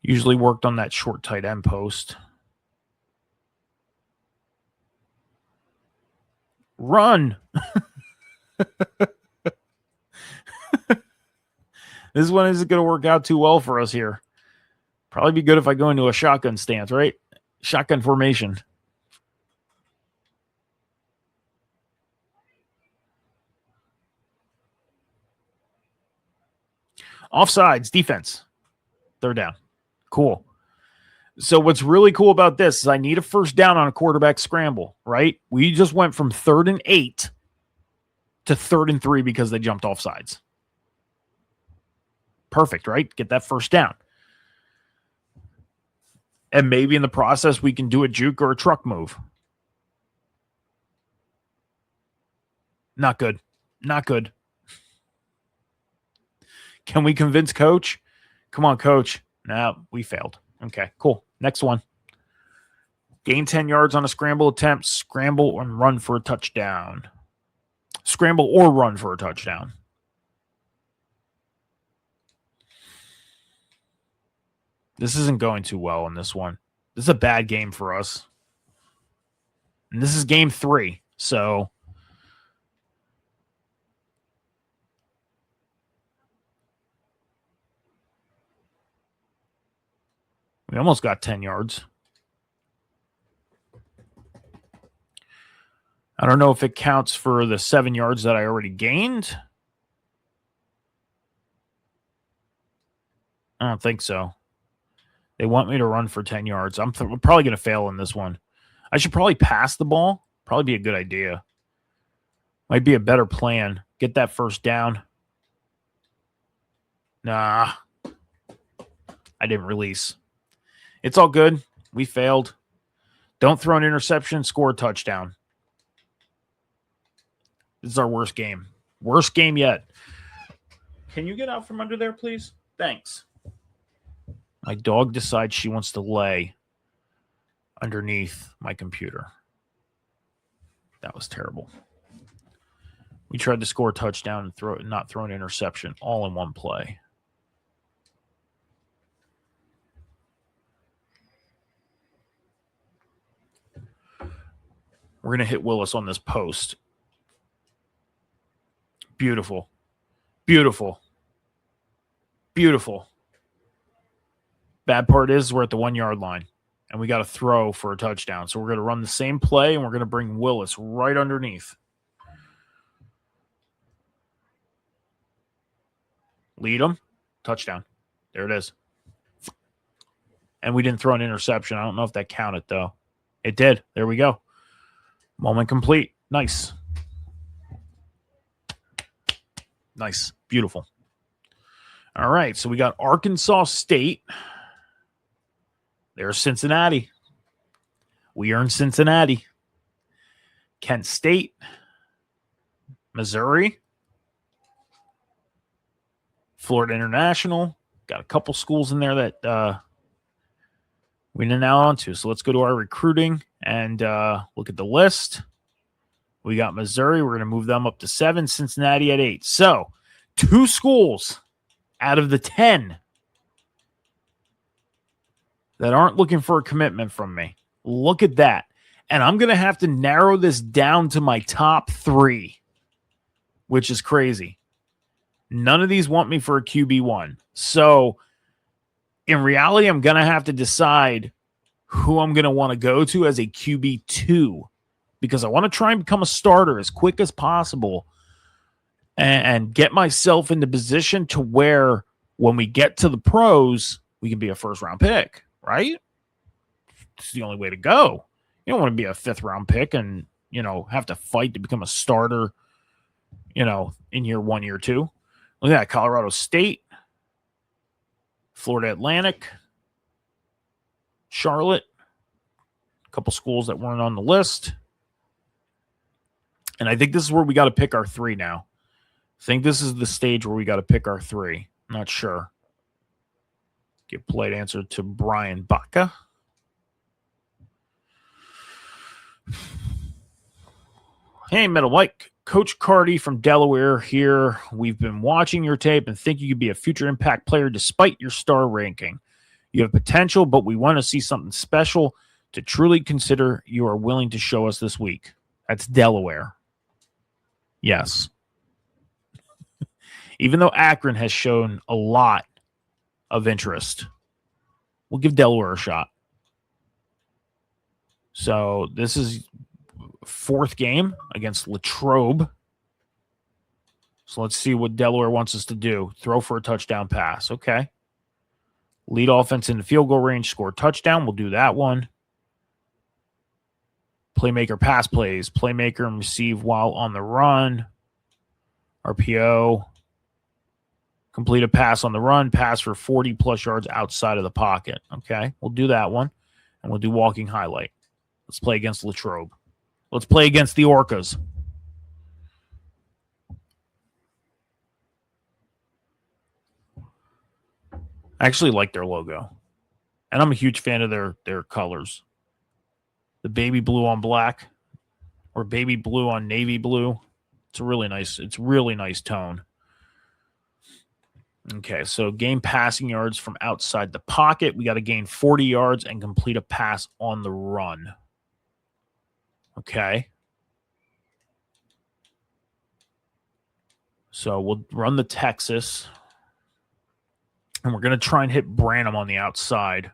Usually worked on that short tight end post. Run. This one isn't going to work out too well for us here. Probably be good if I go into a shotgun stance, right? Shotgun formation. Offsides, defense. 3rd down. Cool. So what's really cool about this is I need a first down on a quarterback scramble, right? We just went from 3rd and 8 to 3rd and 3 because they jumped offsides. Perfect, right? Get that first down. And maybe in the process, we can do a juke or a truck move. Not good. Not good. Can we convince coach? Come on, coach. No, we failed. Okay, cool. Next one. Gain 10 yards on a scramble attempt. Scramble and run for a touchdown. Scramble or run for a touchdown. This isn't going too well in this one. This is a bad game for us. And this is game 3. So we almost got 10 yards. I don't know if it counts for the 7 yards that I already gained. I don't think so. They want me to run for 10 yards. I'm probably going to fail in this one. I should probably pass the ball. Probably be a good idea. Might be a better plan. Get that first down. Nah. I didn't release. It's all good. We failed. Don't throw an interception. Score a touchdown. This is our worst game. Worst game yet. Can you get out from under there, please? Thanks. My dog decides she wants to lay underneath my computer. That was terrible. We tried to score a touchdown and not throw an interception all in one play. We're going to hit Willis on this post. Beautiful. Beautiful. Beautiful. Bad part is we're at the 1 yard line and we got to throw for a touchdown. So we're going to run the same play and we're going to bring Willis right underneath. Lead him. Touchdown. There it is. And we didn't throw an interception. I don't know if that counted, though. It did. There we go. Moment complete. Nice. Nice. Beautiful. All right. So we got Arkansas State. There's Cincinnati. We are in Cincinnati. Kent State. Missouri. Florida International. Got a couple schools in there that we didn't add on to. So let's go to our recruiting and look at the list. We got Missouri. We're going to move them up to 7. Cincinnati at 8. So 2 schools out of the 10 that aren't looking for a commitment from me. Look at that. And I'm going to have to narrow this down to my top 3, which is crazy. None of these want me for a QB1. So in reality, I'm going to have to decide who I'm going to want to go to as a QB2 because I want to try and become a starter as quick as possible and get myself into position to where when we get to the pros, we can be a first-round pick, right? It's the only way to go. You don't want to be a 5th-round pick and, have to fight to become a starter, in year 1, year 2. Look at that, Colorado State, Florida Atlantic, Charlotte, a couple schools that weren't on the list. And I think this is where we got to pick our 3 now. I think this is the stage where we got to pick our 3. I'm not sure. Give polite answer to Brian Baca. Hey, Metal Mike. Coach Carty from Delaware here. We've been watching your tape and think you could be a future impact player despite your star ranking. You have potential, but we want to see something special to truly consider you are willing to show us this week. That's Delaware. Yes. Even though Akron has shown a lot of interest, we'll give Delaware a shot. So this is 4th game against Latrobe. So let's see what Delaware wants us to do. Throw for a touchdown pass. Okay. Lead offense in the field goal range, score touchdown. We'll do that one. Playmaker pass plays. Playmaker and receive while on the run. RPO. Complete a pass on the run. Pass for 40-plus yards outside of the pocket. Okay. We'll do that one. And we'll do walking highlight. Let's play against Latrobe. Let's play against the Orcas. I actually like their logo. And I'm a huge fan of their colors. The baby blue on black or baby blue on navy blue. It's really nice tone. Okay, so gain passing yards from outside the pocket. We got to gain 40 yards and complete a pass on the run. Okay. So we'll run the Texas. And we're going to try and hit Branham on the outside.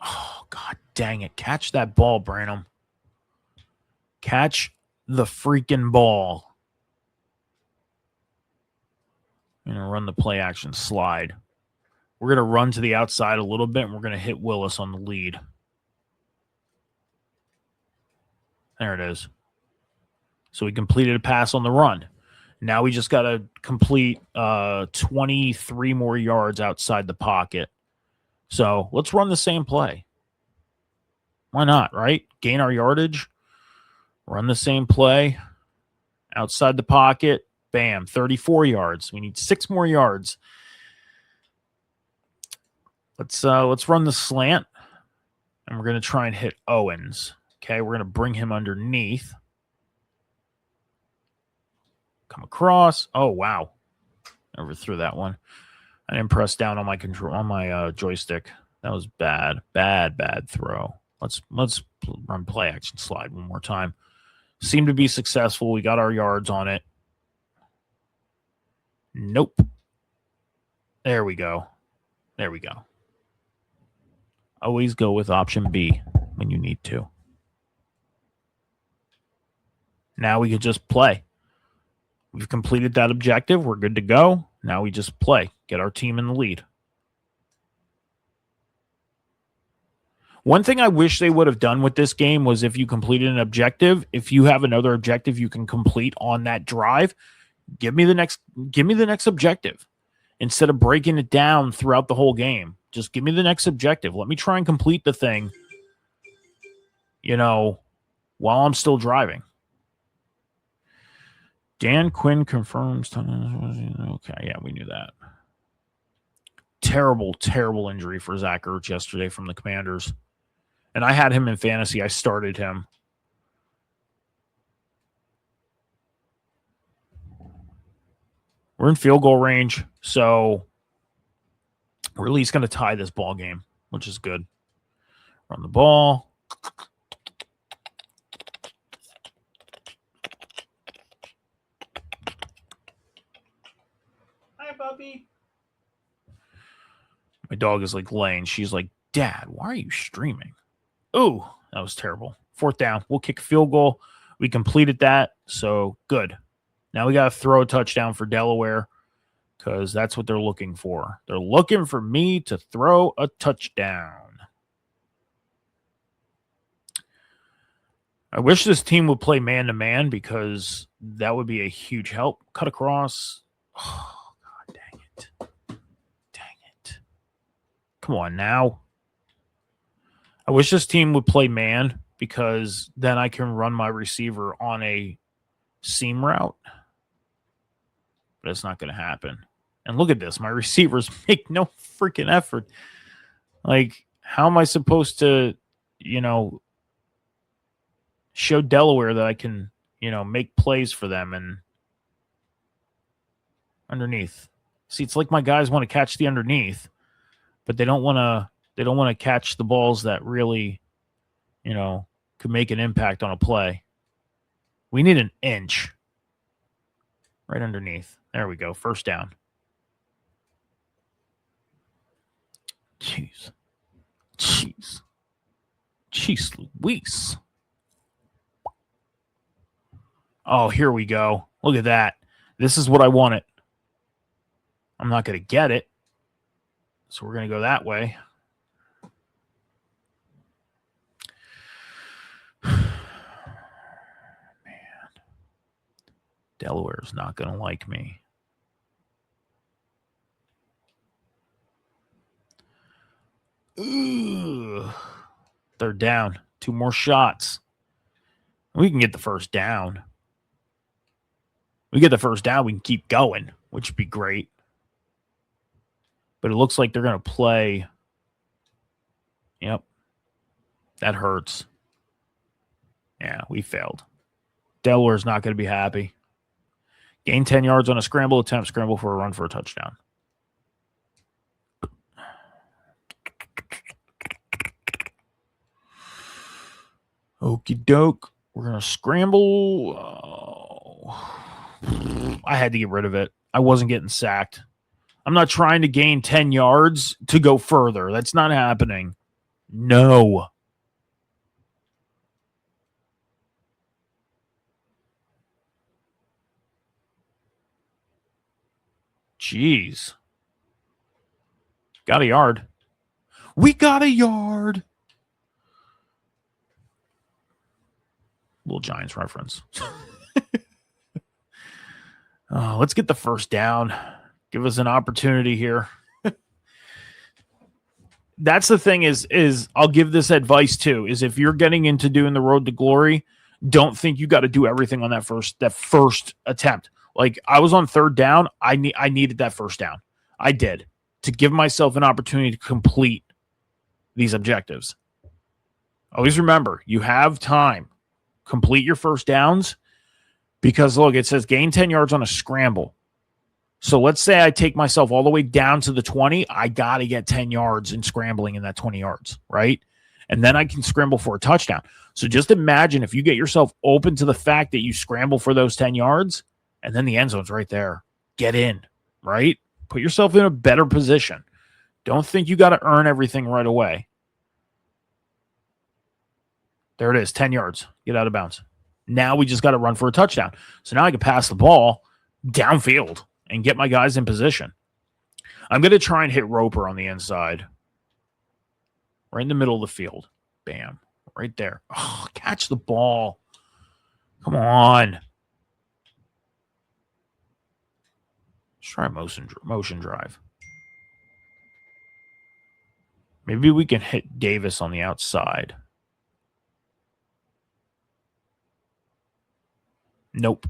Oh, God dang it. Catch that ball, Branham. Catch the freaking ball. I'm going to run the play action slide. We're going to run to the outside a little bit, and we're going to hit Willis on the lead. There it is. So we completed a pass on the run. Now we just got to complete 23 more yards outside the pocket. So let's run the same play. Why not, right? Gain our yardage. Run the same play. Outside the pocket. Bam, 34 yards. We need 6 more yards. Let's run the slant. And we're going to try and hit Owens. Okay, we're going to bring him underneath. Come across. Oh, wow. Overthrew that one. I didn't press down on my control on my joystick. That was bad. Bad throw. Let's run play action slide one more time. Seemed to be successful. We got our yards on it. Nope. There we go. Always go with option B when you need to. Now we could just play. We've completed that objective. We're good to go. Now we just play. Get our team in the lead. One thing I wish they would have done with this game was if you completed an objective, if you have another objective you can complete on that drive, give me the next objective. Instead of breaking it down throughout the whole game, just give me the next objective. Let me try and complete the thing, while I'm still driving. Dan Quinn confirms. Okay, yeah, we knew that. Terrible injury for Zach Ertz yesterday from the Commanders. And I had him in fantasy. I started him. We're in field goal range, so we're at least going to tie this ball game, which is good. Run the ball. Hi, puppy. My dog is laying. She's like, Dad, why are you streaming? Ooh, that was terrible. 4th down. We'll kick a field goal. We completed that, so good. Now we got to throw a touchdown for Delaware because that's what they're looking for. They're looking for me to throw a touchdown. I wish this team would play man-to-man because that would be a huge help. Cut across. Oh, God, dang it. Come on now. I wish this team would play man because then I can run my receiver on a seam route. But it's not going to happen. And look at this. My receivers make no freaking effort. How am I supposed to, show Delaware that I can, make plays for them and underneath. See, it's like my guys want to catch the underneath, but they don't want to catch the balls that really, could make an impact on a play. We need an inch right underneath. There we go. 1st down. Jeez Louise. Oh, here we go. Look at that. This is what I wanted. I'm not going to get it. So we're going to go that way. Man. Delaware's not going to like me. Ugh. They're down. 2 more shots. We can get the first down. We get the first down, we can keep going, which would be great. But it looks like they're going to play. Yep. That hurts. Yeah, we failed. Delaware's not going to be happy. Gain 10 yards on a scramble attempt. Scramble for a run for a touchdown. Okie doke. We're going to scramble. Oh. I had to get rid of it. I wasn't getting sacked. I'm not trying to gain 10 yards to go further. That's not happening. No. Jeez. Got a yard. We got a yard. Little Giants reference. Let's get the first down. Give us an opportunity here. That's the thing is I'll give this advice too, is if you're getting into doing the road to glory, don't think you got to do everything on that first attempt. Like I was on third down. I needed that first down. I did to give myself an opportunity to complete these objectives. Always remember, you have time. Complete your first downs because look, it says gain 10 yards on a scramble. So let's say I take myself all the way down to the 20. I got to get 10 yards in scrambling in that 20 yards, right? And then I can scramble for a touchdown. So just imagine if you get yourself open to the fact that you scramble for those 10 yards and then the end zone's right there. Get in, right? Put yourself in a better position. Don't think you got to earn everything right away. There it is, 10 yards. Get out of bounds. Now we just got to run for a touchdown. So now I can pass the ball downfield and get my guys in position. I'm going to try and hit Roper on the inside. Right in the middle of the field. Bam. Right there. Oh, catch the ball. Come on. Let's try motion drive. Maybe we can hit Davis on the outside. Nope.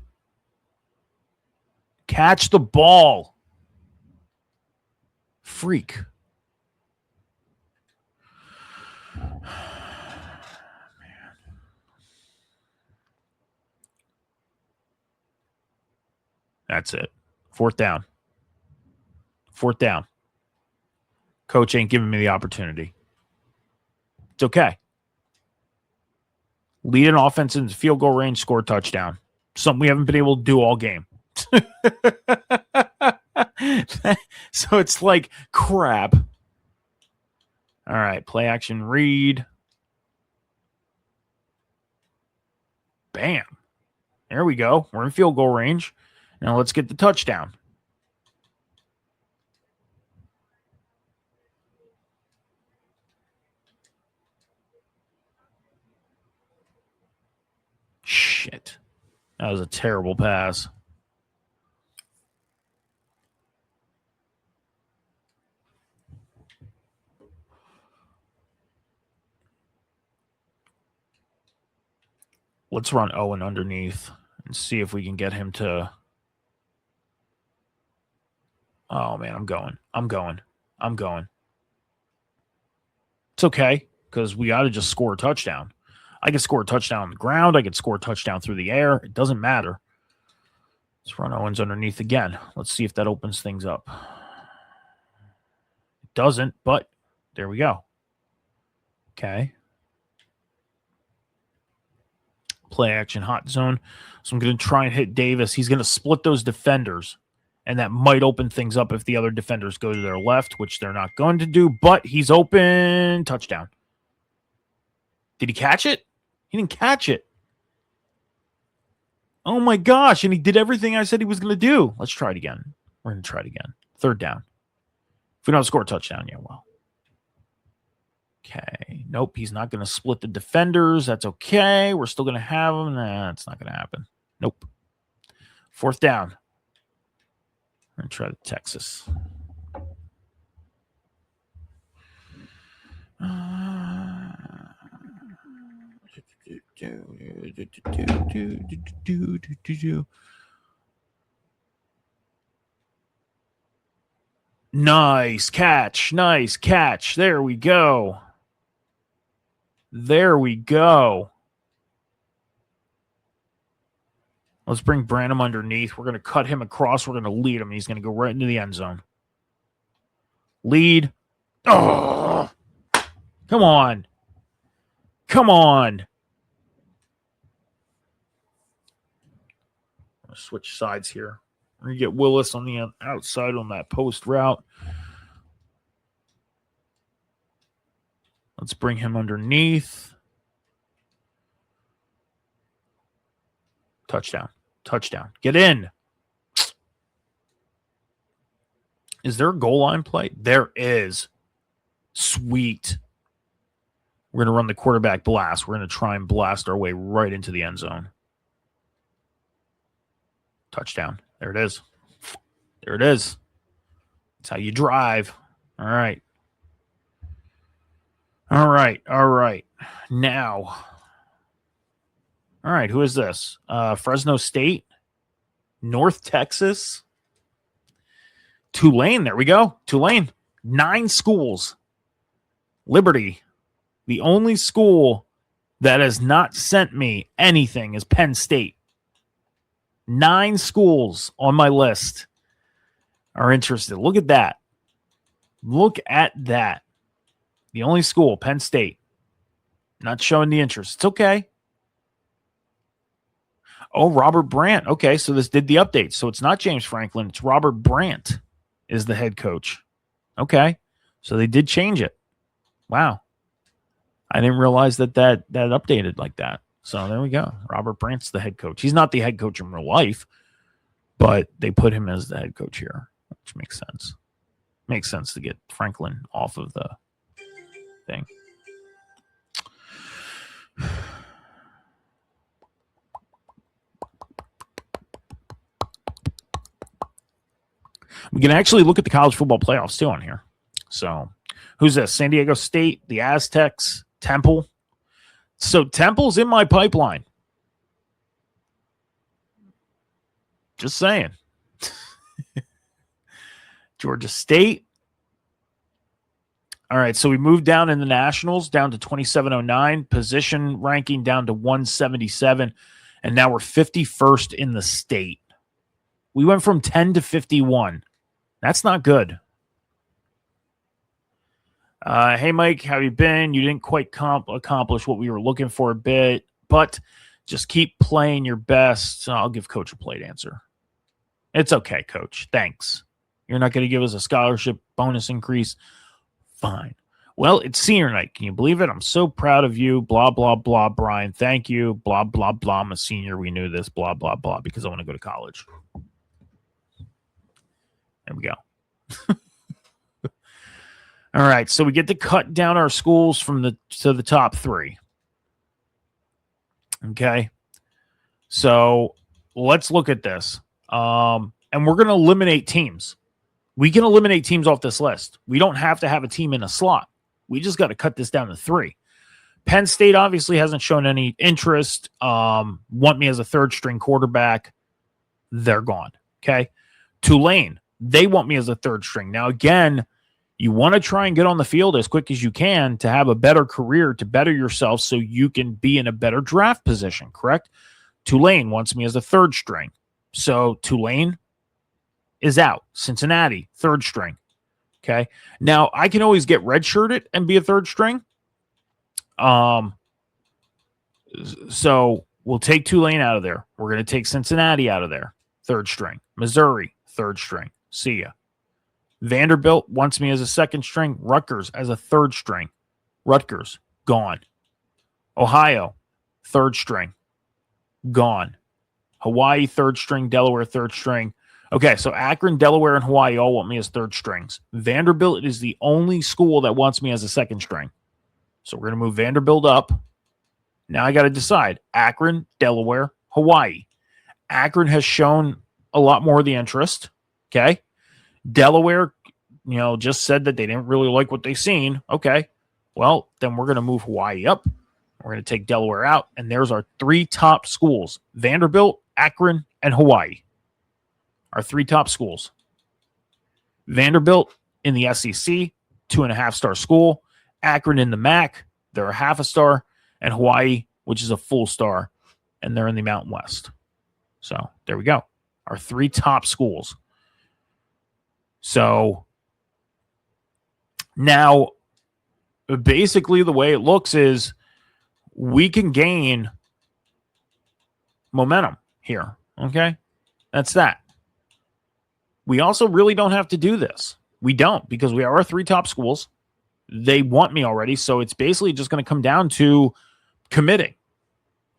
Catch the ball. Freak. Man. That's it. Fourth down. Coach ain't giving me the opportunity. It's okay. Lead an offense into field goal range, score a touchdown. Something we haven't been able to do all game. So it's like crap. All right, play action read. Bam. There we go. We're in field goal range. Now let's get the touchdown. Shit. That was a terrible pass. Let's run Owen underneath and see if we can get him to. Oh, man, I'm going. It's okay because we got to just score a touchdown. I can score a touchdown on the ground. I can score a touchdown through the air. It doesn't matter. Let's run Owens underneath again. Let's see if that opens things up. It doesn't, but there we go. Okay. Play action hot zone. So I'm going to try and hit Davis. He's going to split those defenders, and that might open things up if the other defenders go to their left, which they're not going to do, but he's open. Touchdown. Did he catch it? He didn't catch it. Oh my gosh, and he did everything I said he was going to do. Let's try it again. We're going to try it again. Third down. If we don't score a touchdown, yeah, well. Okay. Nope, he's not going to split the defenders. That's okay. We're still going to have him. Nah, it's not going to happen. Nope. Fourth down. We're going to try the Texas. Nice catch. Nice catch. There we go. There we go. Let's bring Branham underneath. We're going to cut him across. We're going to lead him. He's going to go right into the end zone. Lead. Oh, come on. Come on. I'm going to switch sides here. We're going to get Willis on the outside on that post route. Let's bring him underneath. Touchdown. Touchdown. Get in. Is there a goal line play? There is. Sweet. We're going to run the quarterback blast. We're going to try and blast our way right into the end zone. Touchdown. There it is. There it is. That's how you drive. All right. All right. All right. Now. All right. Who is this? Fresno State. North Texas. Tulane. There we go. Tulane. 9 schools. Liberty. The only school that has not sent me anything is Penn State. 9 schools on my list are interested. Look at that. Look at that. The only school, Penn State, not showing the interest. It's okay. Oh, Robert Brandt. Okay, so this did the update. So it's not James Franklin. It's Robert Brandt is the head coach. Okay, so they did change it. Wow. I didn't realize that updated like that. So there we go. Robert Brandt's the head coach. He's not the head coach in real life, but they put him as the head coach here, which makes sense. Makes sense to get Franklin off of the thing. We can actually look at the college football playoffs too on here. So who's this? San Diego State, the Aztecs, Temple. So Temple's in my pipeline. Just saying. Georgia State. All right, so we moved down in the Nationals, down to 2709, position ranking down to 177, and now we're 51st in the state. We went from 10 to 51. That's not good. Hey, Mike, how you been? You didn't quite accomplish what we were looking for a bit, but just keep playing your best. I'll give Coach a plate answer. It's okay, Coach. Thanks. You're not going to give us a scholarship bonus increase? Fine. Well, it's senior night. Can you believe it? I'm so proud of you. Blah, blah, blah, Brian. Thank you. Blah, blah, blah. I'm a senior. We knew this. Blah, blah, blah, because I want to go to college. There we go. All right, so we get to cut down our schools from the top 3. Okay, so let's look at this, and we're going to eliminate teams. We can eliminate teams off this list. We don't have to have a team in a slot. We just got to cut this down to 3. Penn State obviously hasn't shown any interest. Want me as a 3rd-string quarterback. They're gone. Okay, Tulane, they want me as a 3rd string. Now, again, you want to try and get on the field as quick as you can to have a better career, to better yourself so you can be in a better draft position, correct? Tulane wants me as a 3rd string. So Tulane is out. Cincinnati, 3rd string. Okay. Now, I can always get redshirted and be a 3rd string. So we'll take Tulane out of there. We're going to take Cincinnati out of there. 3rd string. Missouri, 3rd string. See ya. Vanderbilt wants me as a 2nd string. Rutgers as a 3rd string. Rutgers, gone. Ohio, 3rd string. Gone. Hawaii, 3rd string. Delaware, 3rd string. Okay, so Akron, Delaware, and Hawaii all want me as 3rd strings. Vanderbilt is the only school that wants me as a 2nd string. So we're going to move Vanderbilt up. Now I got to decide. Akron, Delaware, Hawaii. Akron has shown a lot more of the interest. Okay. Delaware, just said that they didn't really like what they seen. Okay. Well, then we're going to move Hawaii up. We're going to take Delaware out, and there's our 3 top schools: Vanderbilt, Akron, and Hawaii. Our 3 top schools. Vanderbilt in the SEC, 2.5-star school. Akron in the MAC, they're a 0.5 star. And Hawaii, which is a full star, and they're in the Mountain West. So there we go. Our 3 top schools. So now, basically the way it looks is we can gain momentum here. Okay? That's that. We also really don't have to do this. We don't, because we are our 3 top schools. They want me already, so it's basically just going to come down to committing.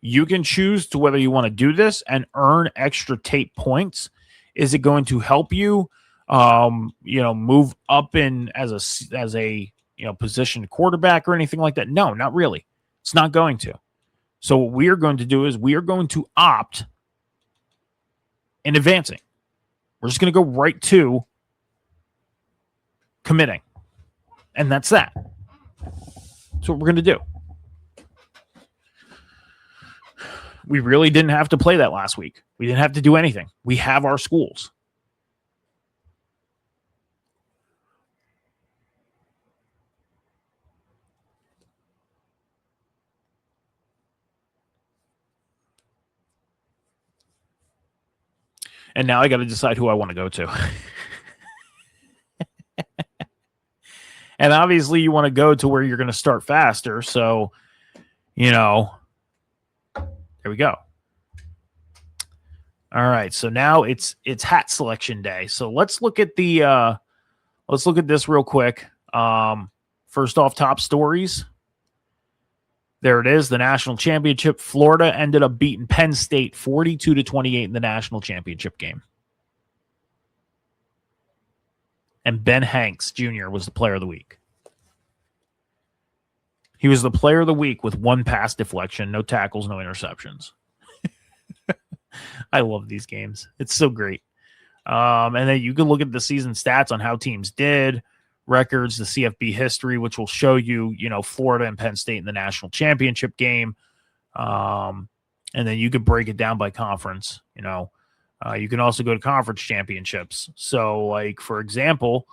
You can choose to whether you want to do this and earn extra tape points. Is it going to help you, move up in as a positioned quarterback or anything like that? No, not really. It's not going to. So what we are going to do is we are going to opt in advancing. We're just going to go right to committing. And that's that. That's what we're going to do. We really didn't have to play that last week. We didn't have to do anything. We have our schools. And now I got to decide who I want to go to. And obviously you want to go to where you're going to start faster. So, there we go. All right. So now it's hat selection day. So let's look at this real quick. First off, top stories. There it is. The national championship. Florida ended up beating Penn State 42-28 in the national championship game. And Ben Hanks Jr. was the player of the week. He was the player of the week with 1 pass deflection, no tackles, no interceptions. I love these games. It's so great. And then you can look at the season stats on how teams did, records, the CFB history, which will show you, Florida and Penn State in the national championship game. And then you could break it down by conference, you can also go to conference championships. So, like, for example,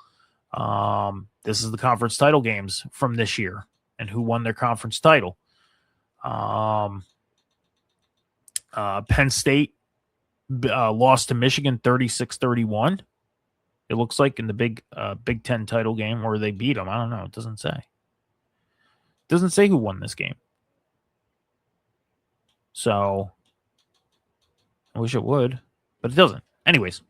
this is the conference title games from this year and who won their conference title. Penn State lost to Michigan 36-31. It looks like in the Big Ten title game, or they beat them. I don't know. It doesn't say. It doesn't say who won this game. So, I wish it would. But it doesn't. Anyways.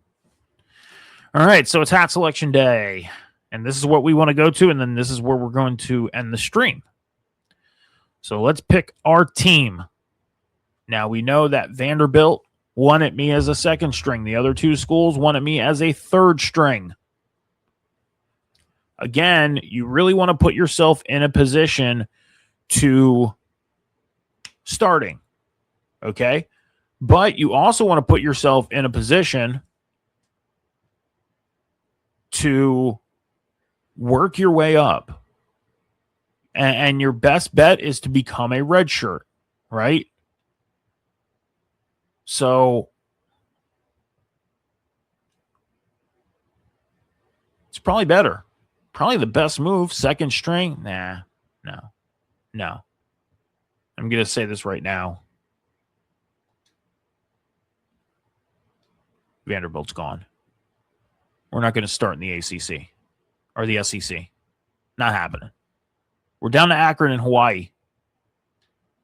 All right, so it's hat selection day. And this is what we want to go to, and then this is where we're going to end the stream. So let's pick our team. Now, we know that Vanderbilt wanted me as a 2nd string. The other 2 schools wanted me as a 3rd string. Again, you really want to put yourself in a position to starting. Okay? But you also want to put yourself in a position to work your way up. And your best bet is to become a redshirt, right? So it's probably better. Probably the best move. 2nd string. No. I'm going to say this right now. Vanderbilt's gone. We're not going to start in the ACC or the SEC. Not happening. We're down to Akron and Hawaii.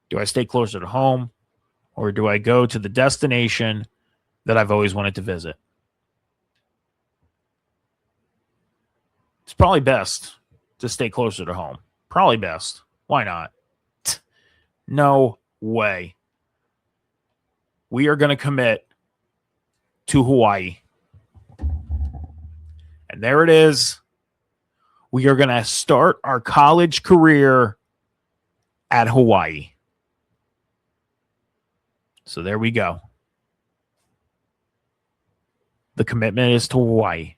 Do I stay closer to home, or do I go to the destination that I've always wanted to visit? It's probably best to stay closer to home. Probably best. Why not? No way. We are going to commit to Hawaii. And there it is. We are going to start our college career at Hawaii. So there we go. The commitment is to Hawaii.